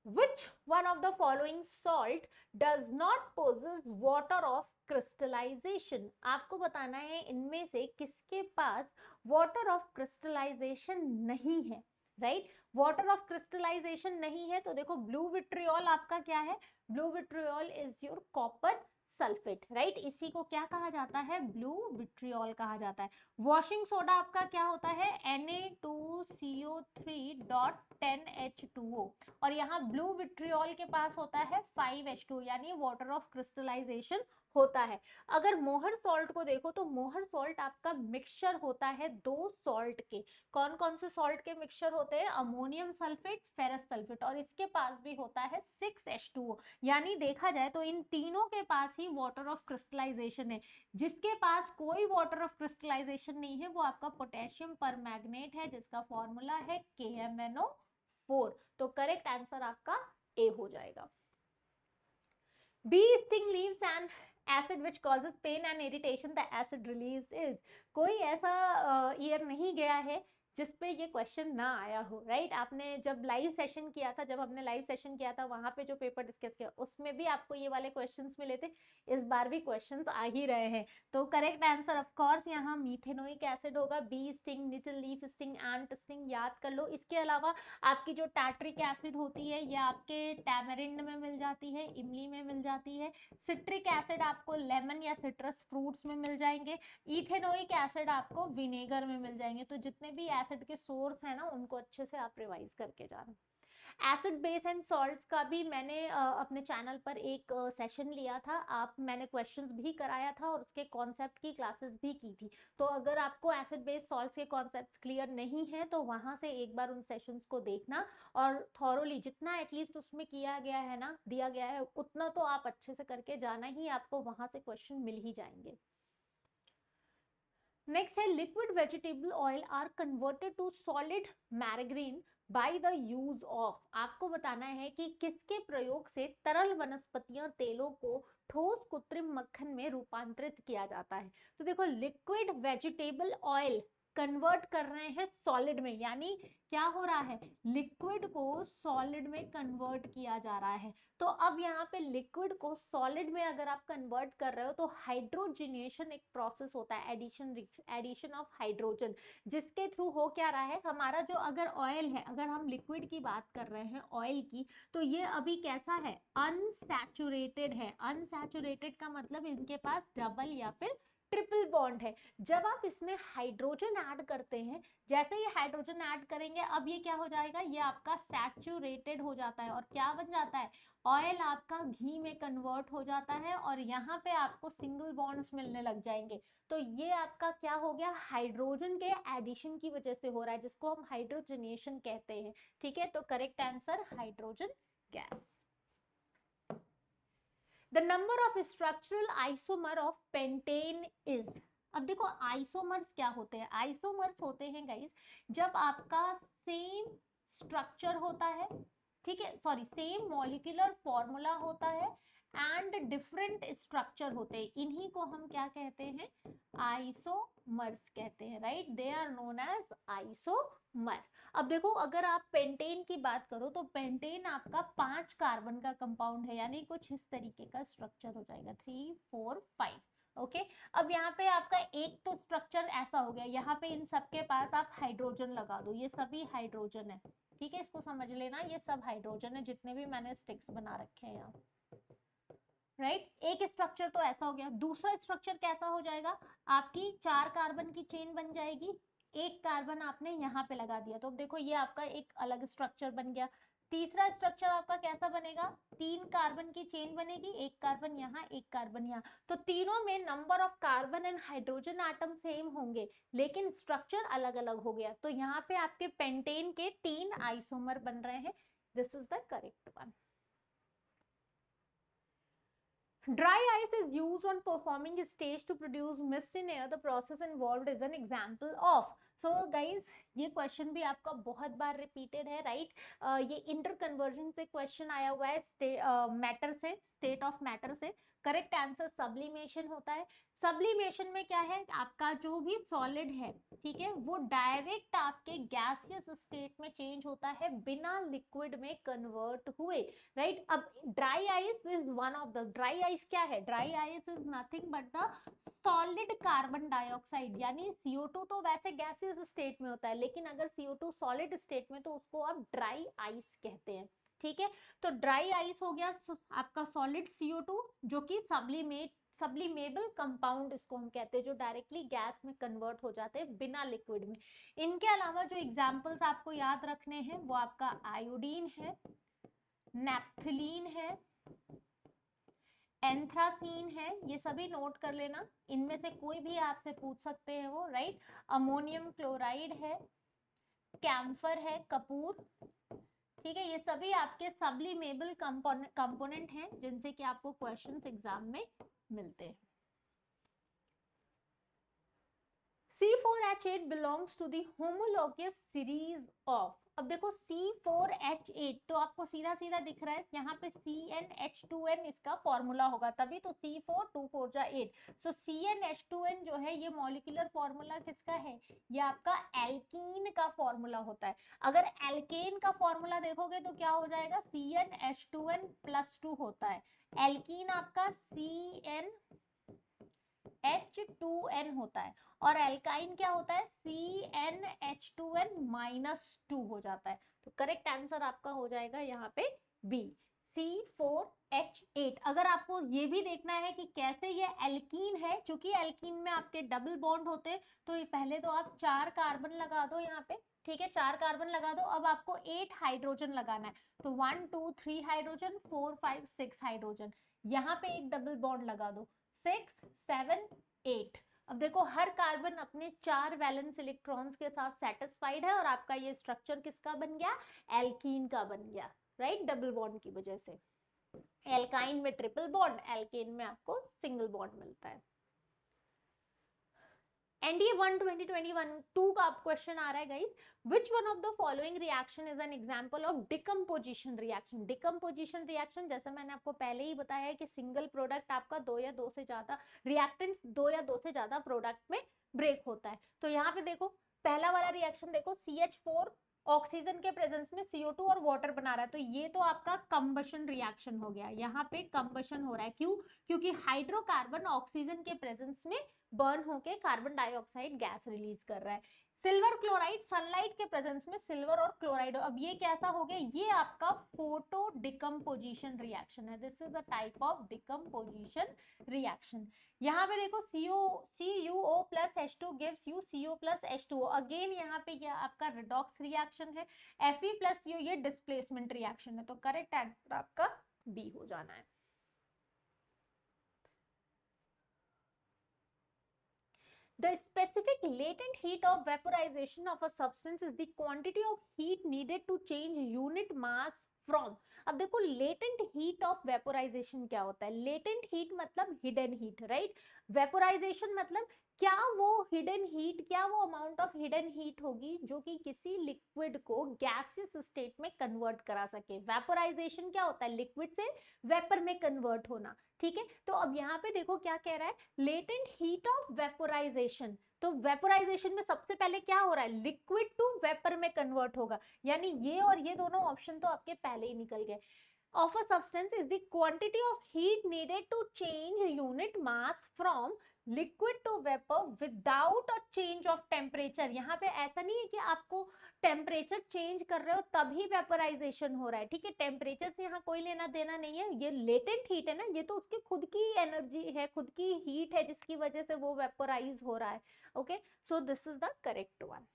Which one of the following salt does not possess water of crystallization? आपको बताना है इनमें से किसके पास water of crystallization नहीं है, राइट। वाटर ऑफ क्रिस्टलाइजेशन नहीं है तो देखो ब्लू विट्रियोल आपका क्या है? Blue vitriol is your copper sulphate, right, इसी को क्या कहा जाता है, ब्लू विट्रियोल कहा जाता है। वॉशिंग सोडा आपका क्या होता है, Na2CO3.10H2O, और यहाँ ब्लू विट्रियोल के पास होता है 5H2, यानी वाटर ऑफ क्रिस्टलाइजेशन होता है। अगर मोहर सॉल्ट को देखो तो मोहर सॉल्ट आपका मिक्सचर होता है दो सॉल्ट के। कौन कौन से सॉल्ट के मिक्सचर होते हैं, अमोनियम सल्फेट, फेरस सल्फेट, और इसके पास भी होता है 6H2O। यानी देखा जाए तो इन तीनों के पास ही वाटर ऑफ क्रिस्टलाइजेशन है। जिसके पास कोई वाटर ऑफ क्रिस्टलाइजेशन नहीं है वो आपका पोटेशियम परमैंगनेट है, जिसका फॉर्मूला है KMnO4। तो करेक्ट आंसर आपका ए हो जाएगा। Bee sting leaves an acid which causes pain and irritation. The acid released is, कोई ऐसा ईयर नहीं गया है जिसपे ये क्वेश्चन ना आया हो, राइट। आपने जब लाइव सेशन किया था, जब हमने लाइव सेशन किया था वहां पे जो पेपर डिस्कस किया उसमें भी आपको ये वाले क्वेश्चंस मिले थे, इस बार भी क्वेश्चंस आ ही रहे हैं। तो करेक्ट आंसर ऑफ कोर्स यहाँ मीथेनोइक एसिड होगा। बी स्टिंग, निटल लीफ स्टिंग, एंट स्टिंग याद कर लो। इसके अलावा आपकी जो टार्ट्रिक एसिड होती है ये आपके टैमरिंड में मिल जाती है, इमली में मिल जाती है। सिट्रिक एसिड आपको लेमन या सिट्रस फ्रूट्स में मिल जाएंगे। इथेनोइक एसिड आपको विनेगर में मिल जाएंगे। तो जितने भी एसिड के सोर्स है ना उनको अच्छे से आप रिवाइज करके जाना। एसिड बेस एंड सॉल्ट्स का भी मैंने अपने चैनल पर एक सेशन लिया था, मैंने क्वेश्चंस भी कराया था और उसके कॉन्सेप्ट की क्लासेस भी की थी। तो अगर आपको एसिड बेस सॉल्ट्स के कॉन्सेप्ट्स क्लियर नहीं है तो वहां से एक बार उन सेशंस को देखना और थॉरोली जितना एटलीस्ट उसमें किया गया है ना, दिया गया है, उतना तो आप अच्छे से करके जाना ही, आपको वहां से क्वेश्चन मिल ही जाएंगे। नेक्स्ट है liquid vegetable oil are converted to solid margarine by the use of. आपको बताना है कि किसके प्रयोग से तरल वनस्पतियां तेलों को ठोस कृत्रिम मक्खन में रूपांतरित किया जाता है। तो देखो लिक्विड वेजिटेबल ऑयल कन्वर्ट कर रहे हैं सॉलिड में, यानी क्या हो रहा है, लिक्विड को सॉलिड में कन्वर्ट किया जा रहा है। तो अब यहाँ पे लिक्विड को सॉलिड में अगर आप कन्वर्ट कर रहे हो तो हाइड्रोजिनेशन एक प्रोसेस होता है, एडिशन ऑफ हाइड्रोजन, जिसके थ्रू हो क्या रहा है, हमारा जो अगर ऑयल है, अगर हम लिक्विड की बात कर रहे हैं ऑयल की, तो ये अभी कैसा है, अनसैचुरेटेड है। अनसैचुरेटेड का मतलब इनके पास डबल या फिर ट्रिपल बॉन्ड है। जब आप इसमें हाइड्रोजन ऐड करते हैं, जैसे ये हाइड्रोजन ऐड करेंगे अब ये क्या हो जाएगा, ये आपका सैचुरेटेड हो जाता है और क्या बन जाता है, ऑयल आपका घी में कन्वर्ट हो जाता है और यहाँ पे आपको सिंगल बॉन्ड्स मिलने लग जाएंगे। तो ये आपका क्या हो गया, हाइड्रोजन के एडिशन की वजह से हो रहा है, जिसको हम हाइड्रोजनेशन कहते हैं। ठीक है, तो correct answer hydrogen gas. The number of structural isomer of pentane is। अब देखो आइसोमर्स क्या होते हैं, आइसोमर्स होते हैं गाइस जब आपका सेम स्ट्रक्चर होता है, ठीक है, सॉरी सेम मॉलिक्यूलर फॉर्मूला होता है एंड डिफरेंट स्ट्रक्चर होते हैं, इन्हीं को हम क्या कहते हैं, आइसोमर्स कहते हैं, right, they are known as isomer. अब देखो अगर आप पेंटेन की बात करो तो पेंटेन आपका 5 कार्बन का कंपाउंड है, यानी कुछ इस तरीके का स्ट्रक्चर हो जाएगा, 3 4 5। ओके, अब यहाँ पे आपका एक तो स्ट्रक्चर ऐसा हो गया, यहाँ पे इन सबके पास आप हाइड्रोजन लगा दो, ये सभी हाइड्रोजन है, ठीक है, इसको समझ लेना, ये सब हाइड्रोजन है जितने भी मैंने स्टिक्स बना रखे हैं यहाँ, राइट। एक स्ट्रक्चर तो ऐसा हो गया, दूसरा स्ट्रक्चर कैसा हो जाएगा, आपकी 4 कार्बन की चेन बन जाएगी, एक कार्बन आपने यहाँ पे लगा दिया, तो अब देखो ये आपका एक अलग स्ट्रक्चर बन गया। तीसरा स्ट्रक्चर आपका कैसा बनेगा, 3 कार्बन की चेन बनेगी, एक कार्बन यहाँ एक कार्बन यहाँ, तो तीनों में number of carbon and hydrogen atom same होंगे लेकिन स्ट्रक्चर अलग अलग हो गया। तो यहाँ पे आपके पेंटेन के 3 आइसोमर बन रहे हैं, this is the correct one. Dry ice is used on performing a stage to produce mist in air. The process involved is an example of. So guys, ये क्वेश्चन भी आपका बहुत बार रिपीटेड है, राइट। ये इंटर कन्वर्जन से क्वेश्चन आया हुआ है मैटर से, स्टेट ऑफ मैटर से। करेक्ट आंसर सब्लिमेशन होता है। सब्लिमेशन में क्या है, आपका जो भी सॉलिड है, ठीक है, वो डायरेक्ट आपके गैसियस स्टेट में चेंज होता है बिना लिक्विड में कन्वर्ट हुए, राइट। अब dry ice is one of the, dry ice क्या है, dry ice is nothing but the solid carbon dioxide, यानी CO2 तो वैसे गैसियस स्टेट में होता है लेकिन अगर CO2 सॉलिड स्टेट में तो उसको आप ड्राई आइस कहते हैं, ठीक है। तो ड्राई आइस हो गया आपका सॉलिड CO2 जो कि सब्लिमेबल कंपाउंड इसको हम कहते हैं, जो डायरेक्टली गैस में कन्वर्ट हो जाते हैं बिना लिक्विड में। इनके अलावा जो एग्जांपल्स आपको याद रखने हैं वो आपका आयोडीन है, नेप्थलीन है, एंथ्रासीन है, ये सभी नोट कर लेना, इनमें से कोई भी आपसे पूछ सकते हैं वो, राइट। अमोनियम क्लोराइड है, कैम्फर है, कपूर, ठीक है। ये सभी आपके सब्लिमेबल कंपोनेंट हैं जिनसे कि आपको क्वेश्चंस एग्जाम में मिलते हैं। C4H8 belongs to the homologous series of, अब देखो C4H8 तो आपको सीधा सीधा दिख रहा है यहाँ पे CnH2n इसका फॉर्मूला होगा, तभी तो C4 2 4 जा 8। सो CnH2n जो है ये मॉलिक्यूलर फॉर्मूला किसका है, ये आपका एल्कीन का फॉर्मूला होता है। अगर एल्केन का फॉर्मूला देखोगे तो क्या हो जाएगा, CnH2n +2 होता है, एल्कीन आपका CnH2n होता है, और एल्काइन क्या होता है, CnH2n -2 हो जाता है। तो करेक्ट आंसर आपका हो जाएगा यहाँ पे बी, C4H8। अगर आपको ये भी देखना है कि कैसे ये एल्कीन है, क्योंकि एल्कीन में आपके डबल बॉन्ड होते हैं, तो ये पहले तो आप 4 कार्बन लगा दो यहाँ पे, ठीक है, 4 कार्बन लगा दो। अब आपको 8 हाइड्रोजन लगाना है, तो 1 2 3 हाइड्रोजन, 4 5 6 हाइड्रोजन, यहाँ पे एक डबल बॉन्ड लगा दो, 6 7 8। अब देखो हर कार्बन अपने 4 वैलेंस इलेक्ट्रॉन्स के साथ सेटिस्फाइड है, और आपका ये स्ट्रक्चर किसका बन गया, एल्कीन का बन गया, राइट, डबल बॉन्ड की वजह से। एल्काइन में ट्रिपल बॉन्ड, एल्केन में आपको सिंगल बॉन्ड मिलता है। NDA 1 2021 2 का क्वेश्चन आ रहा है guys, which one of the following reaction is an example of decomposition reaction। decomposition reaction जैसा मैंने आपको पहले ही बताया है कि सिंगल प्रोडक्ट आपका 2 या 2 से ज्यादा रिएक्टेंट्स 2 या 2 से ज्यादा प्रोडक्ट में ब्रेक होता है। तो यहाँ पे देखो पहला वाला रिएक्शन देखो, CH4 ऑक्सीजन के प्रेजेंस में CO2 और वाटर बना रहा है, तो ये तो आपका कंबशन रिएक्शन हो गया, यहाँ पे कंबशन हो रहा है, क्यों, क्योंकि हाइड्रोकार्बन ऑक्सीजन के प्रेजेंस में बर्न होके कार्बन डाइऑक्साइड गैस रिलीज कर रहा है। सिल्वर क्लोराइड सनलाइट के प्रेजेंस में सिल्वर और क्लोराइड, अब ये कैसा हो गया, ये आपका फोटो डिकम्पोजिशन रिएक्शन है, this is the type of decomposition reaction. यहाँ पे देखो CuO plus H2 gives you CO plus H2O, again यहाँ पे ये आपका रिडॉक्स रिएक्शन है, Fe plus U ये डिस्प्लेसमेंट रिएक्शन है, तो करेक्ट आंसर आपका बी हो जाना है। The specific latent heat of vaporization of a substance is the quantity of heat needed to change unit mass from। अब देखो लेटेंट हीट ऑफ वेपोराइजेशन क्या होता है, लेटेंट हीट मतलब हिडन हीट, राइट। वेपोराइजेशन मतलब क्या वो हिडन हीट, क्या वो अमाउंट ऑफ हिडन हीट होगी जो कि किसी लिक्विड को गैसियस स्टेट में कन्वर्ट करा सके। वेपोराइजेशन क्या होता है, लिक्विड से वेपर में कन्वर्ट होना, ठीक है। तो अब यहाँ पे देखो क्या कह रहा है, लेटेंट हीट ऑफ वेपोराइजेशन, तो वेपोराइजेशन में सबसे पहले क्या हो रहा है, लिक्विड टू वेपर में कन्वर्ट होगा, यानी ये और ये दोनों ऑप्शन तो आपके पहले ही निकल गए। of a substance is the quantity of heat needed to change unit mass from liquid to vapor without a change of temperature। यहाँ पे ऐसा नहीं है कि आपको टेम्परेचर चेंज कर रहे हो तभी वेपोराइजेशन हो रहा है, ठीक है, टेम्परेचर से यहाँ कोई लेना देना नहीं है, ये लेटेंट हीट है ना, ये तो उसकी खुद की एनर्जी है, खुद की हीट है जिसकी वजह से वो वेपोराइज हो रहा है। Okay, so this is the correct one.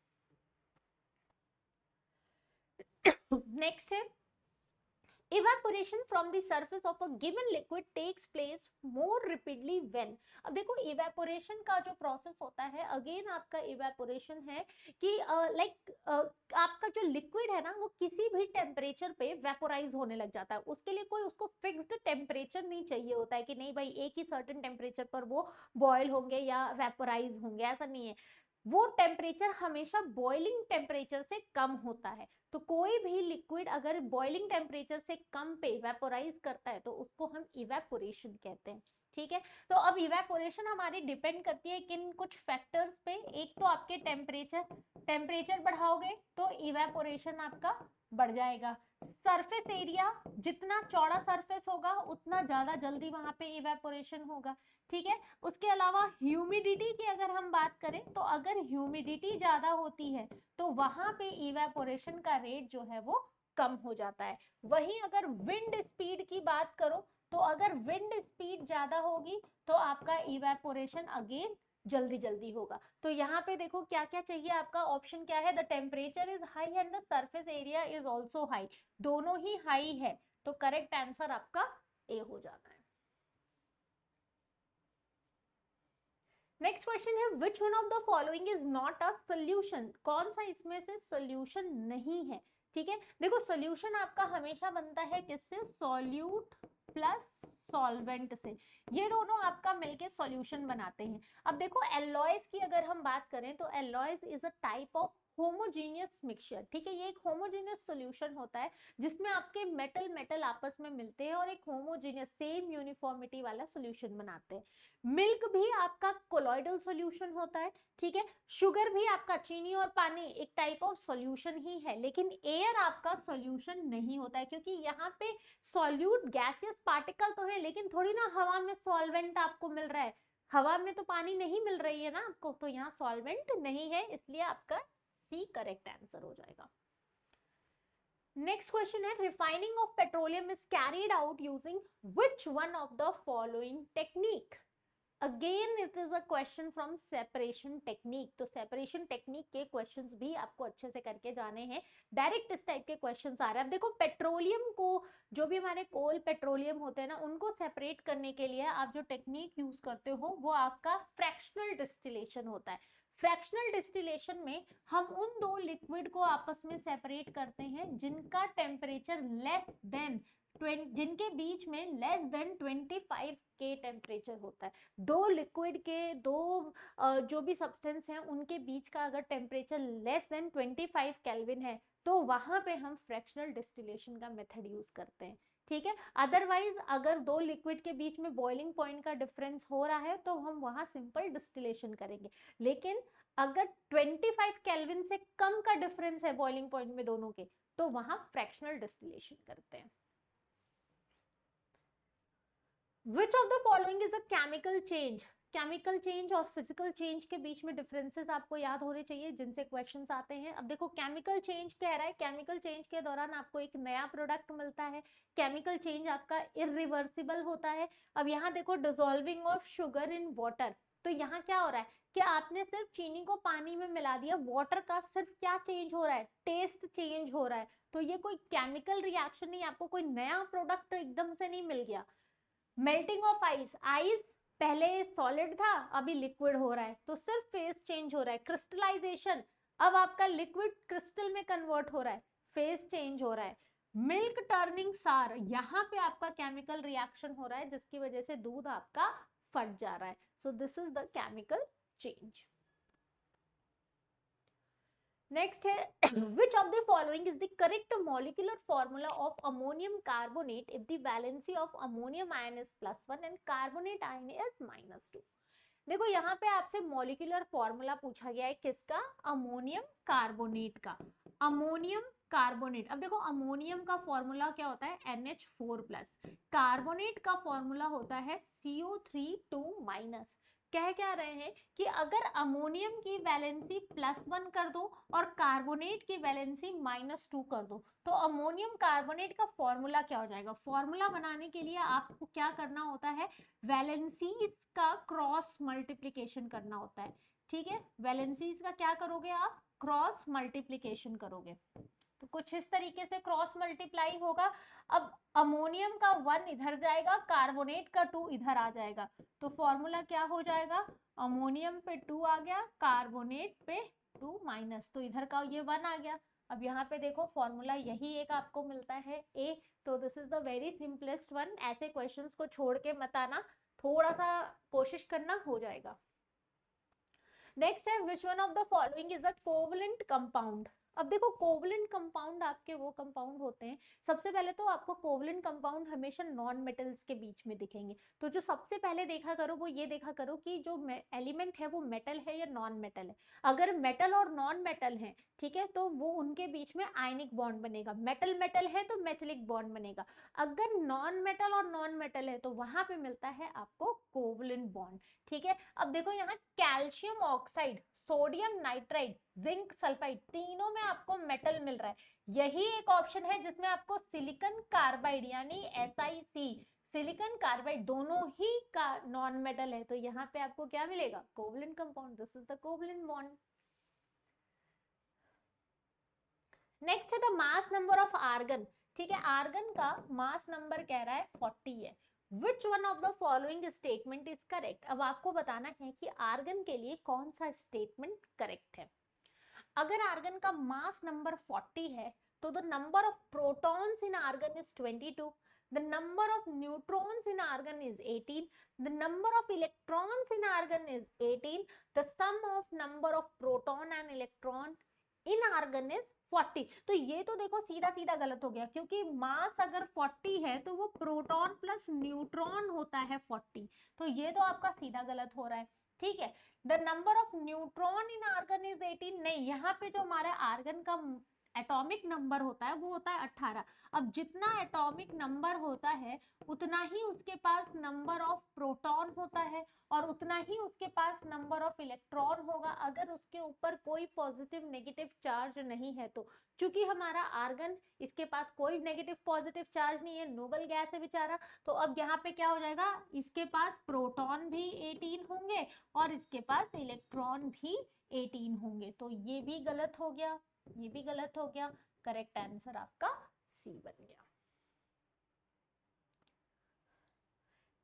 Next है, evaporation from the surface of a given liquid takes place more rapidly when। अब देखो evaporation का जो प्रोसेस होता है, अगेन आपका evaporation है कि आपका जो लिक्विड है ना वो किसी भी टेम्परेचर पे वेपोराइज होने लग जाता है, उसके लिए कोई उसको फिक्स्ड टेम्परेचर नहीं चाहिए होता है कि नहीं भाई एक ही सर्टेन टेम्परेचर पर वो बॉयल होंगे या वेपोराइज होंगे, ऐसा नहीं है, वो टेम्परेचर हमेशा बॉइलिंग टेम्परेचर से कम होता है। तो कोई भी लिक्विड अगर बॉइलिंग टेम्परेचर से कम पे वेपोराइज करता है तो उसको हम इवेपोरेशन कहते हैं, ठीक है। तो अब इवेपोरेशन हमारी डिपेंड करती है किन कुछ फैक्टर्स पे, एक तो आपके टेम्परेचर बढ़ाओगे तो इवेपोरेशन आपका बढ़ जाएगा, सरफेस एरिया, जितना चौड़ा सरफेस होगा उतना ज्यादा जल्दी वहां पे इवेपोरेशन होगा, ठीक है। उसके अलावा ह्यूमिडिटी की अगर हम बात करें तो अगर ह्यूमिडिटी ज्यादा होती है तो वहां पे इवेपोरेशन का रेट जो है वो कम हो जाता है। वहीं अगर विंड स्पीड की बात करो तो अगर विंड स्पीड ज्यादा होगी तो आपका इवेपोरेशन अगेन जल्दी जल्दी होगा। तो यहाँ पे देखो क्या क्या चाहिए आपका, ऑप्शन क्या है, the temperature is high and the surface area is also high, दोनों ही हाई है, तो करेक्ट आंसर आपका ए हो जाना है। नेक्स्ट क्वेश्चन है which one of the following is not a solution, कौन सा इसमें से सोल्यूशन नहीं है। ठीक है, देखो सोल्यूशन आपका हमेशा बनता है किससे, सॉल्यूट प्लस सॉल्वेंट से, ये दोनों आपका मिलके सॉल्यूशन बनाते हैं। अब देखो एलॉयज की अगर हम बात करें तो alloys is a type of homogeneous mixture. ठीक है, ये एक होमोजीनियस सॉल्यूशन होता है जिसमें आपके मेटल मेटल आपस में मिलते हैं और एक होमोजीनियस सेम यूनिफॉर्मिटी वाला सॉल्यूशन बनाते हैं। मिल्क भी आपका कोलॉइडल सॉल्यूशन होता है। ठीक है, शुगर भी आपका, चीनी और पानी एक टाइप ऑफ सॉल्यूशन ही है, लेकिन एयर आपका सॉल्यूशन नहीं होता है क्योंकि यहाँ पे सॉल्यूट गैसियस पार्टिकल तो है लेकिन थोड़ी ना हवा में सॉल्वेंट आपको मिल रहा है, हवा में तो पानी नहीं मिल रही है ना आपको, तो यहाँ सॉल्वेंट नहीं है, इसलिए आपका सी करेक्ट आंसर हो जाएगा। नेक्स्ट क्वेश्चन है refining of petroleum is carried out using which one of the following technique. Again it is a question from separation technique, तो सेपरेशन टेक्निक के क्वेश्चंस भी आपको अच्छे से करके जाने हैं, डायरेक्ट इस टाइप के क्वेश्चंस आ रहे हैं। अब देखो पेट्रोलियम को, जो भी हमारे कोल पेट्रोलियम होते हैं ना, उनको सेपरेट करने के लिए आप जो टेक्निक यूज करते हो वो आपका फ्रैक्शनल डिस्टिलेशन होता है। फ्रैक्शनल डिस्टिलेशन में हम उन दो लिक्विड को आपस में सेपरेट करते हैं जिनका टेम्परेचर लेस देन, जिनके बीच में लेस देन 25 के टेम्परेचर होता है। दो लिक्विड के, दो जो भी सब्सटेंस हैं उनके बीच का अगर टेम्परेचर लेस देन 25 केल्विन है तो वहां पे हम फ्रैक्शनल डिस्टिलेशन का मेथड यूज करते हैं। ठीक है, अदरवाइज अगर दो लिक्विड के बीच में बॉइलिंग पॉइंट का डिफरेंस हो रहा है तो हम वहां सिंपल डिस्टिलेशन करेंगे, लेकिन अगर 25 केल्विन से कम का डिफरेंस है बॉइलिंग पॉइंट में दोनों के तो वहां फ्रैक्शनल डिस्टिलेशन करते हैं। Which of the following is a chemical change? Chemical change और फिजिकल चेंज के बीच में डिफरेंसेस आपको याद होने चाहिए जिनसे क्वेश्चंस आते हैं। अब देखो केमिकल चेंज कह रहा है, केमिकल चेंज के दौरान आपको एक नया प्रोडक्ट मिलता है, केमिकल चेंज आपका इरिवर्सिबल होता है। अब यहाँ देखो dissolving of sugar in water, तो यहाँ क्या हो रहा है कि आपने सिर्फ चीनी को पानी में मिला दिया, वाटर का सिर्फ क्या चेंज हो रहा है, टेस्ट चेंज हो रहा है, तो ये कोई केमिकल रिएक्शन नहीं, आपको कोई नया प्रोडक्ट एकदम से नहीं मिल गया। मेल्टिंग ऑफ आइस, आइस पहले सॉलिड था अभी लिक्विड हो रहा है तो सिर्फ फेज चेंज हो रहा है। क्रिस्टलाइजेशन, अब आपका लिक्विड क्रिस्टल में कन्वर्ट हो रहा है, फेज चेंज हो रहा है। मिल्क टर्निंग सार, यहाँ पे आपका केमिकल रिएक्शन हो रहा है जिसकी वजह से दूध आपका फट जा रहा है। So this is the chemical change. Next है which of the following is the correct molecular formula of ammonium carbonate if the valency of ammonium ion is +1 and carbonate ion is -2। देखो यहाँ पे आपसे मॉलिक्यूलर फॉर्मूला पूछा गया है किसका, अमोनियम कार्बोनेट का। अमोनियम कार्बोनेट, अब देखो अमोनियम का फॉर्मूला क्या होता है NH4+, कार्बोनेट का फॉर्मूला होता है CO3 कह क्या रहे हैं कि अगर अमोनियम की वैलेंसी +1 कर दो और कार्बोनेट की वैलेंसी -2 कर दो तो अमोनियम कार्बोनेट का फॉर्मूला क्या हो जाएगा। फॉर्मूला बनाने के लिए आपको क्या करना होता है, वैलेंसीज का क्रॉस मल्टीप्लिकेशन करना होता है। ठीक है, वैलेंसीज का क्या करोगे आप, क्रॉस मल्टीप्लिकेशन करोगे, तो कुछ इस तरीके से क्रॉस मल्टीप्लाई होगा। अब अमोनियम का 1 इधर जाएगा, कार्बोनेट का 2 इधर आ जाएगा, तो फॉर्मूला क्या हो जाएगा, अमोनियम पे 2 आ गया, कार्बोनेट पे 2 माइनस, तो इधर का ये 1 आ गया। अब यहाँ पे देखो फॉर्मूला यही एक आपको मिलता है ए, तो this is the very simplest one. ऐसे क्वेश्चंस को छोड़ के मत आना, थोड़ा सा कोशिश करना, हो जाएगा। नेक्स्ट है which one of the following is a covalent compound. अब देखो कोवलेंट कंपाउंड आपके वो कंपाउंड होते हैं, सबसे पहले तो आपको कोवलेंट कंपाउंड हमेशा नॉन मेटल्स के बीच में दिखेंगे, तो जो सबसे पहले देखा करो वो ये देखा करो कि जो एलिमेंट है वो मेटल है या नॉन मेटल है। अगर मेटल और नॉन मेटल है, ठीक है, तो वो उनके बीच में आयनिक बॉन्ड बनेगा, मेटल मेटल है तो मेटलिक बॉन्ड बनेगा। अगर नॉन मेटल और नॉन मेटल है तो वहां पे मिलता है आपको कोवलेंट बॉन्ड। ठीक है, अब देखो यहाँ calcium oxide sodium nitride, zinc sulphide, तीनों में आपको मेटल मिल रहा है। यही एक ऑप्शन है जिसमें आपको सिलिकॉन कार्बाइड यानी SiC, सिलिकॉन कार्बाइड दोनों ही का नॉन मेटल है, तो यहाँ पे आपको क्या मिलेगा? Covalent compound. This is the covalent bond. Next है the mass number of argon. ठीक है, आर्गन का मास नंबर कह रहा है 40 है। Which one of the following statement is correct. अब आपको बताना है कि आर्गन के लिए कौन सा स्टेटमेंट करेक्ट है। अगर आर्गन का मास नंबर 40 है तो the number of protons in argon is 22, the number of neutrons in argon is 18, the number of electrons in argon is 18, the sum of number of proton and electron in argon is 40। तो ये तो देखो सीधा सीधा गलत हो गया, क्योंकि मास अगर 40 है तो वो प्रोटॉन प्लस न्यूट्रॉन होता है 40, तो ये तो आपका सीधा गलत हो रहा है। ठीक है, the number of neutron in argon is 18, नहीं, यहाँ पे जो हमारा आर्गन का एटॉमिक नंबर होता है वो होता है 18। अब जितना एटॉमिक नंबर होता है उतना ही उसके पास नंबर ऑफ प्रोटॉन होता है और उतना ही उसके पास नंबर ऑफ इलेक्ट्रॉन होगा, अगर उसके ऊपर कोई पॉजिटिव नेगेटिव चार्ज नहीं है तो। चूंकि हमारा आर्गन, इसके पास कोई नेगेटिव पॉजिटिव चार्ज नहीं है, नोबल गैस है बेचारा, तो अब यहाँ पे क्या हो जाएगा, इसके पास प्रोटॉन भी 18 होंगे और इसके पास इलेक्ट्रॉन भी 18 होंगे, तो ये भी गलत हो गया, ये भी गलत हो गया। करेक्ट आंसर आपका सी बन गया।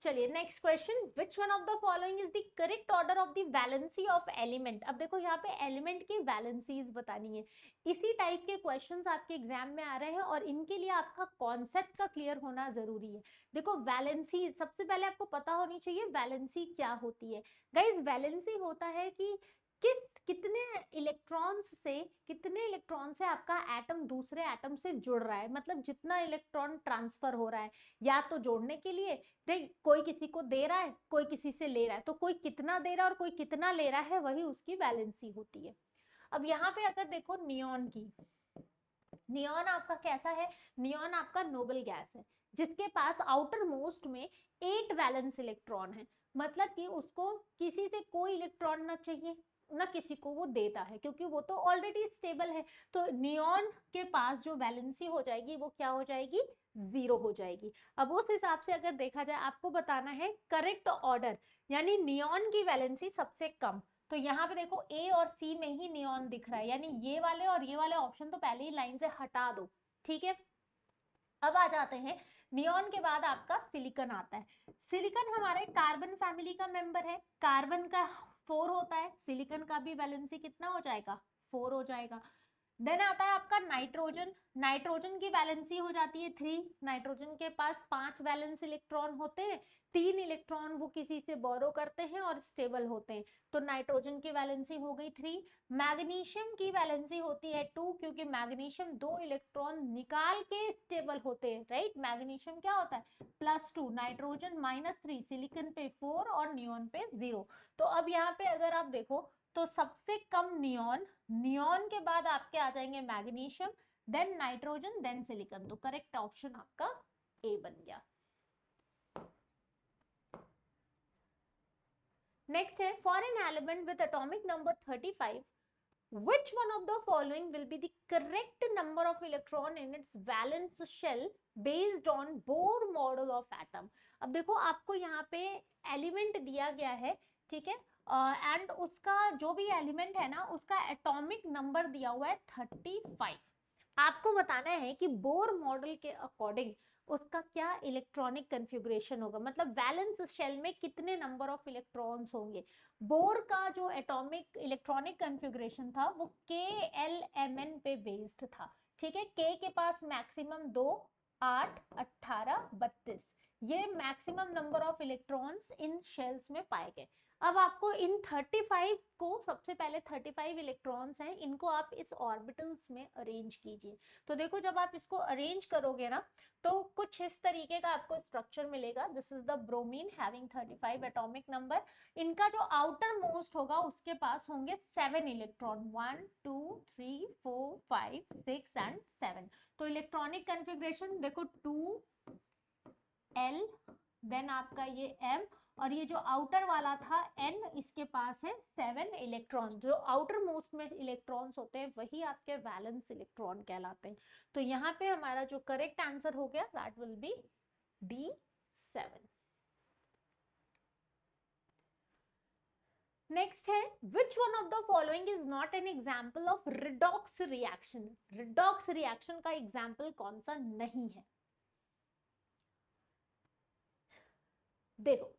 चलिए next question, which one of the following is the correct order of the valency of element. अब देखो यहाँ पे एलिमेंट की वैलेंसीज बतानी है। इसी टाइप के क्वेश्चंस आपके एग्जाम में आ रहे हैं और इनके लिए आपका कॉन्सेप्ट का क्लियर होना जरूरी है। देखो वैलेंसी सबसे पहले आपको पता होनी चाहिए वैलेंसी क्या होती है। गाइस वैलेंसी होता है कि कितने इलेक्ट्रॉन से आपका एटम दूसरे एटम से जुड़ रहा है, मतलब जितना इलेक्ट्रॉन ट्रांसफर हो रहा है, या तो जोड़ने के लिए, देख कोई किसी को दे रहा है कोई किसी से ले रहा है, तो कोई कितना दे रहा है और कोई कितना ले रहा है, वही उसकी वैलेंसी होती है। अब यहाँ पे अगर देखो नियॉन की, नियॉन आपका कैसा है, नियॉन आपका नोबल गैस है जिसके पास आउटर मोस्ट में 8 वैलेंस इलेक्ट्रॉन है, मतलब कि उसको किसी से कोई इलेक्ट्रॉन ना चाहिए ना किसी को वो देता है, क्योंकि वो तो ऑलरेडी स्टेबल है। तो नियॉन के पास जो वैलेंसी हो जाएगी वो क्या हो जाएगी, 0 हो जाएगी। अब उस हिसाब से अगर देखा जाए, आपको बताना है करेक्ट ऑर्डर, यानी नियॉन की वैलेंसी सबसे कम, तो यहाँ पे देखो ए और सी में ही नियॉन दिख रहा है, यानी ये वाले और ये वाले ऑप्शन तो पहले ही लाइन से हटा दो। ठीक है, अब आ जाते हैं नियॉन के बाद आपका सिलिकॉन आता है। सिलिकॉन हमारे कार्बन फैमिली का मेंबर है, कार्बन का 4 होता है, सिलिकॉन का भी वैलेंसी कितना हो जाएगा, 4 हो जाएगा। देन आता है आपका नाइट्रोजन, नाइट्रोजन की वैलेंसी हो जाती है 3, नाइट्रोजन के पास 5 वैलेंस इलेक्ट्रॉन होते हैं, 3 इलेक्ट्रॉन वो किसी से बोरो करते हैं और स्टेबल होते हैं, तो नाइट्रोजन की वैलेंसी हो गई 3। मैग्नीशियम की वैलेंसी होती है 2, क्योंकि मैग्नीशियम 2 इलेक्ट्रॉन निकाल के स्टेबल होते हैं, राइट। मैग्नीशियम क्या होता है +2, नाइट्रोजन -3, सिलिकॉन पे 4 और नियॉन पे 0। तो अब यहाँ पे अगर आप देखो तो सबसे कम नियॉन, नियॉन के बाद आपके आ जाएंगे magnesium, then nitrogen, then silicon, तो करेक्ट ऑप्शन आपका ए बन गया। नेक्स्ट है, for an element with atomic number 35, which one of the following will be the correct number of electron in its valence shell based on Bohr model of atom। अब देखो आपको यहाँ पे एलिमेंट दिया गया है, ठीक है, एंड उसका जो भी एलिमेंट है ना उसका एटॉमिक नंबर दिया हुआ है 35। आपको बताना है कि बोर मॉडल के अकॉर्डिंग उसका क्या इलेक्ट्रॉनिक कन्फिगरेशन होगा, मतलब वैलेंस शेल में कितने नंबर ऑफ इलेक्ट्रॉन्स होंगे। बोर का जो एटॉमिक इलेक्ट्रॉनिक कन्फिगरेशन था वो KLMN पे बेस्ड था। ठीक है, K के पास मैक्सिमम 2, 8, 18, 32, ये maximum number of electrons in shells में पाए गए। अब आपको इन 35 को, सबसे पहले 35 इलेक्ट्रॉन्स हैं, इनको आप इस ऑर्बिटल्स में अरेंज कीजिए। तो देखो जब आप इसको अरेंज करोगे ना तो कुछ इस तरीके का आपको स्ट्रक्चर मिलेगा। This is the bromine having 35 atomic number. इनका जो आउटर मोस्ट होगा उसके पास होंगे 7 इलेक्ट्रॉन, 1 2 3 4 5 6 एंड 7। तो इलेक्ट्रॉनिक कन्फिग्रेशन देखो 2L, देन आपका ये M और ये जो आउटर वाला था n, इसके पास है 7 इलेक्ट्रॉन। जो आउटर मोस्ट में इलेक्ट्रॉन्स होते हैं वही आपके वैलेंस इलेक्ट्रॉन कहलाते हैं। तो यहाँ पे हमारा जो करेक्ट आंसर हो गया that will be D7। Next है which one of the following is not an example of redox reaction. Redox reaction का एग्जाम्पल कौन सा नहीं है? देखो,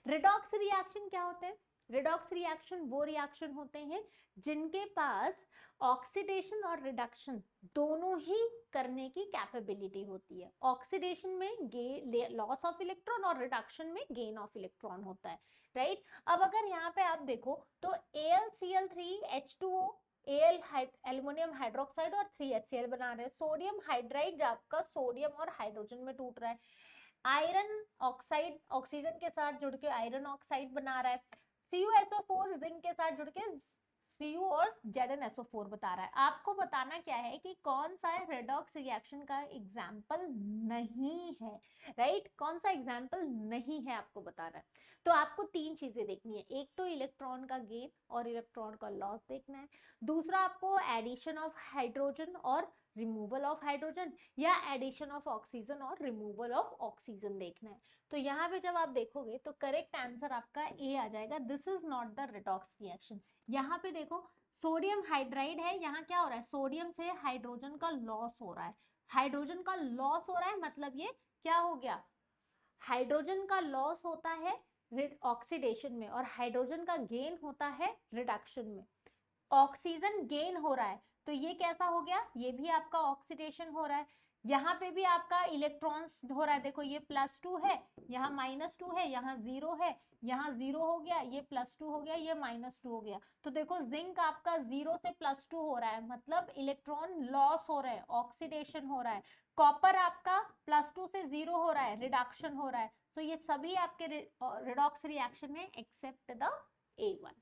रिडॉक्स रिएक्शन क्या होते हैं? रिडॉक्स रिएक्शन वो रिएक्शन होते हैं जिनके पास ऑक्सीडेशन और रिडक्शन दोनों ही करने की कैपेबिलिटी होती है। ऑक्सीडेशन में लॉस ऑफ इलेक्ट्रॉन और रिडक्शन में गेन ऑफ इलेक्ट्रॉन होता है, राइट? अब अगर यहाँ पे आप देखो तो AlCl3H2O, Al एल्युमिनियम हाइड्रोक्साइड और 3HCl बना रहे हैं। सोडियम हाइड्राइड आपका सोडियम और हाइड्रोजन में टूट रहा है। आयरन ऑक्साइड ऑक्सीजन के साथ जुड़ के आयरन ऑक्साइड बना रहा है। CuSO4 जिंक के साथ जुड़ के Cu और ZnSO4 बता रहा है। आपको बताना क्या है कि कौन सा रेडॉक्स रिएक्शन का एग्जाम्पल नहीं है, राइट? कौन सा एग्जाम्पल नहीं है आपको बताना है। तो आपको तीन चीजें देखनी है, एक तो इलेक्ट्रॉन का गेन और इलेक्ट्रॉन का लॉस देखना है, दूसरा आपको एडिशन ऑफ हाइड्रोजन और रिमूवल ऑफ हाइड्रोजन, या एडिशन ऑफ ऑक्सीजन और रिमूवल ऑफ ऑक्सीजन देखना है। तो यहाँ पे जब आप देखोगे तो करेक्ट आंसर आपका ए आ जाएगा, this is not the redox reaction. यहाँ पे देखो सोडियम हाइड्राइड है, यहाँ क्या हो रहा है? सोडियम से हाइड्रोजन का लॉस हो रहा है। हाइड्रोजन का लॉस हो रहा है मतलब ये क्या हो गया? हाइड्रोजन का लॉस होता है ऑक्सीडेशन में और हाइड्रोजन का गेन होता है रिडक्शन में। ऑक्सीजन गेन हो रहा है तो ये कैसा हो गया? ये भी आपका ऑक्सीडेशन हो रहा है। यहाँ पे भी आपका इलेक्ट्रॉन्स हो रहा है, देखो ये +2 है, यहाँ -2 है, यहाँ 0 है, यहाँ 0 हो गया, ये +2 हो गया, ये -2 हो गया। तो देखो जिंक आपका 0 से +2 हो रहा है मतलब इलेक्ट्रॉन लॉस हो रहा है, ऑक्सीडेशन हो रहा है। कॉपर आपका +2 से 0 हो रहा है, रिडक्शन हो रहा है। तो ये सभी आपके रिडॉक्स रिएक्शन है एक्सेप्ट द A1।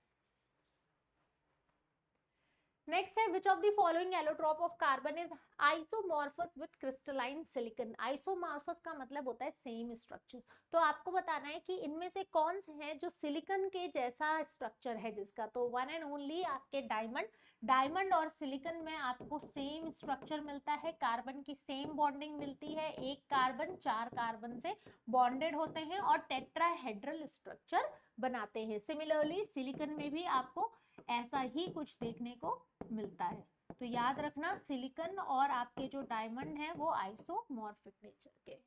नेक्स्ट है which of the following allotrope of carbon is isomorphous with crystalline silicon. Isomorphous का मतलब होता है सेम स्ट्रक्चर। तो आपको बताना है कि इनमें से कौन से हैं जो सिलिकॉन के जैसा स्ट्रक्चर है जिसका। तो वन एंड ओनली आपके डायमंड और सिलिकॉन में आपको सेम स्ट्रक्चर मिलता है, कार्बन की सेम बॉन्डिंग मिलती है, एक कार्बन 4 कार्बन से बॉन्डेड होते हैं और टेट्राहेड्रल स्ट्रक्चर बनाते हैं। सिमिलरली सिलिकॉन में भी आपको ऐसा ही कुछ देखने को मिलता है। तो याद रखना सिलिकॉन और आपके जो डायमंड है वो आइसोमॉर्फिक नेचर के।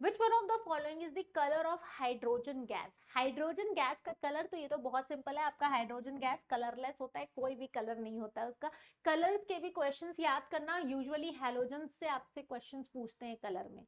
Which one of the following is the color of hydrogen gas? Hydrogen gas का कलर, तो ये तो बहुत सिंपल है, आपका हाइड्रोजन गैस कलरलेस होता है, कोई भी कलर नहीं होता है उसका। कलर्स के भी क्वेश्चंस याद करना, यूजुअली हैलोजन से आपसे क्वेश्चंस पूछते हैं कलर में।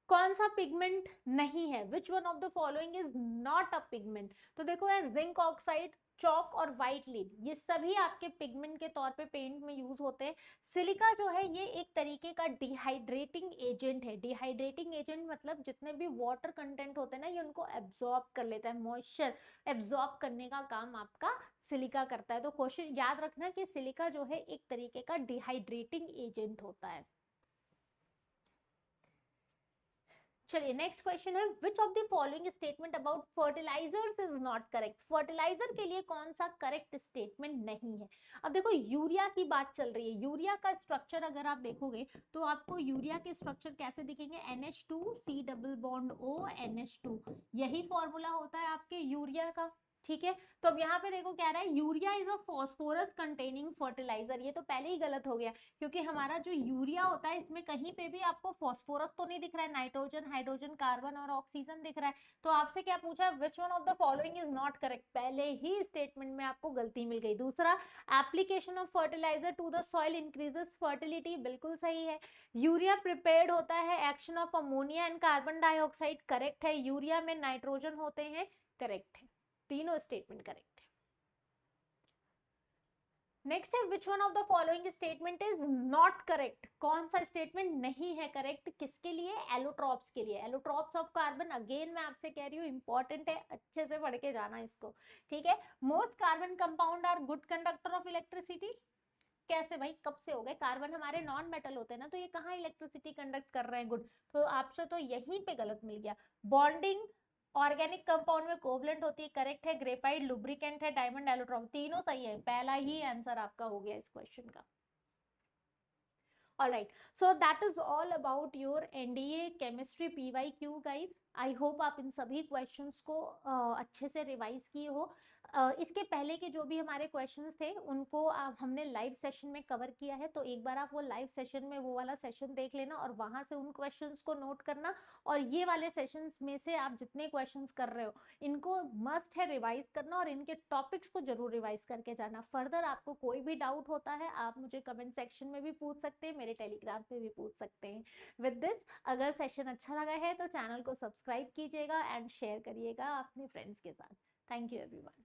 कौन सा पिगमेंट नहीं है? Which one of the following is not a pigment? तो देखो है जिंक ऑक्साइड, चौक और व्हाइट लीड, ये सभी आपके पिगमेंट के तौर पे पेंट में यूज होते हैं। सिलिका जो है ये एक तरीके का डिहाइड्रेटिंग एजेंट है। डिहाइड्रेटिंग एजेंट मतलब जितने भी वाटर कंटेंट होते हैं ना, ये उनको एब्जॉर्ब कर लेता है, मॉइस्चर एब्जॉर्ब करने का काम आपका सिलिका करता है। तो क्वेश्चन याद रखना कि सिलिका जो है एक तरीके का डिहाइड्रेटिंग एजेंट होता है। चलिए नेक्स्ट क्वेश्चन है which of the following statement about fertilisers is not correct. Fertiliser के लिए कौन सा करेक्ट स्टेटमेंट नहीं है? अब देखो यूरिया की बात चल रही है, यूरिया का स्ट्रक्चर अगर आप देखोगे तो आपको यूरिया के स्ट्रक्चर कैसे दिखेंगे? NH2 C double bond O NH2, यही फॉर्मूला होता है आपके यूरिया का, ठीक है। तो अब यहाँ पे देखो कह रहा है urea is a phosphorus containing fertiliser. ये तो पहले ही गलत हो गया क्योंकि हमारा जो यूरिया होता है इसमें कहीं पे भी आपको फॉस्फोरस तो नहीं दिख रहा है, नाइट्रोजन, हाइड्रोजन, कार्बन और ऑक्सीजन दिख रहा है। तो आपसे क्या पूछा है? Which one of the following is not correct. पहले ही स्टेटमेंट में आपको गलती मिल गई। दूसरा, application of fertiliser to the soil increases fertility, बिल्कुल सही है। यूरिया प्रिपेयर्ड होता है action of ammonia and carbon dioxide, correct है। यूरिया में नाइट्रोजन होते हैं, करेक्ट है। तीनों स्टेटमेंट करेक्ट है। नेक्स्ट है which one of the following statement is not correct. कौन सा स्टेटमेंट नहीं है करेक्ट? किसके लिए? एलोट्रॉप्स के लिए। एलोट्रॉप्स ऑफ कार्बन, अगेन मैं आपसे कह रही हूँ इंपॉर्टेंट है, अच्छे से पढ़ के जाना इसको, ठीक है। Most carbon compound are good conductor of electricity, कैसे भाई, कब से हो गए? कार्बन हमारे नॉन मेटल होते हैं ना, तो ये कहाँ इलेक्ट्रिसिटी कंडक्ट कर रहे हैं? गुड। तो आपसे तो यहीं पे गलत मिल गया। बॉन्डिंग ऑर्गेनिक कंपाउंड में कोवलेंट होती है, करेक्ट है। ग्रेफाइट लुब्रिकेंट है, डायमंड एलोट्रॉप, तीनों सही है। पहला ही आंसर आपका हो गया इस क्वेश्चन का। All right, so that is all about your NDA chemistry PYQ guys. I hope आप इन सभी क्वेश्चंस को अच्छे से रिवाइज किए हो। इसके पहले के जो भी हमारे क्वेश्चंस थे उनको हमने लाइव सेशन में कवर किया है, तो एक बार आप वो लाइव सेशन में वो वाला सेशन देख लेना और वहां से उन क्वेश्चंस को नोट करना। और ये वाले सेशंस में से आप जितने क्वेश्चंस कर रहे हो इनको मस्ट है रिवाइज करना और इनके टॉपिक्स को जरूर रिवाइज करके जाना। फर्दर आपको कोई भी डाउट होता है आप मुझे कमेंट सेक्शन में भी पूछ सकते हैं, मेरे टेलीग्राम पे भी पूछ सकते हैं। विद दिस, अगर सेशन अच्छा लगा है तो चैनल को सब्सक्राइब कीजिएगा एंड शेयर करिएगा अपने फ्रेंड्स के साथ। Thank you everyone.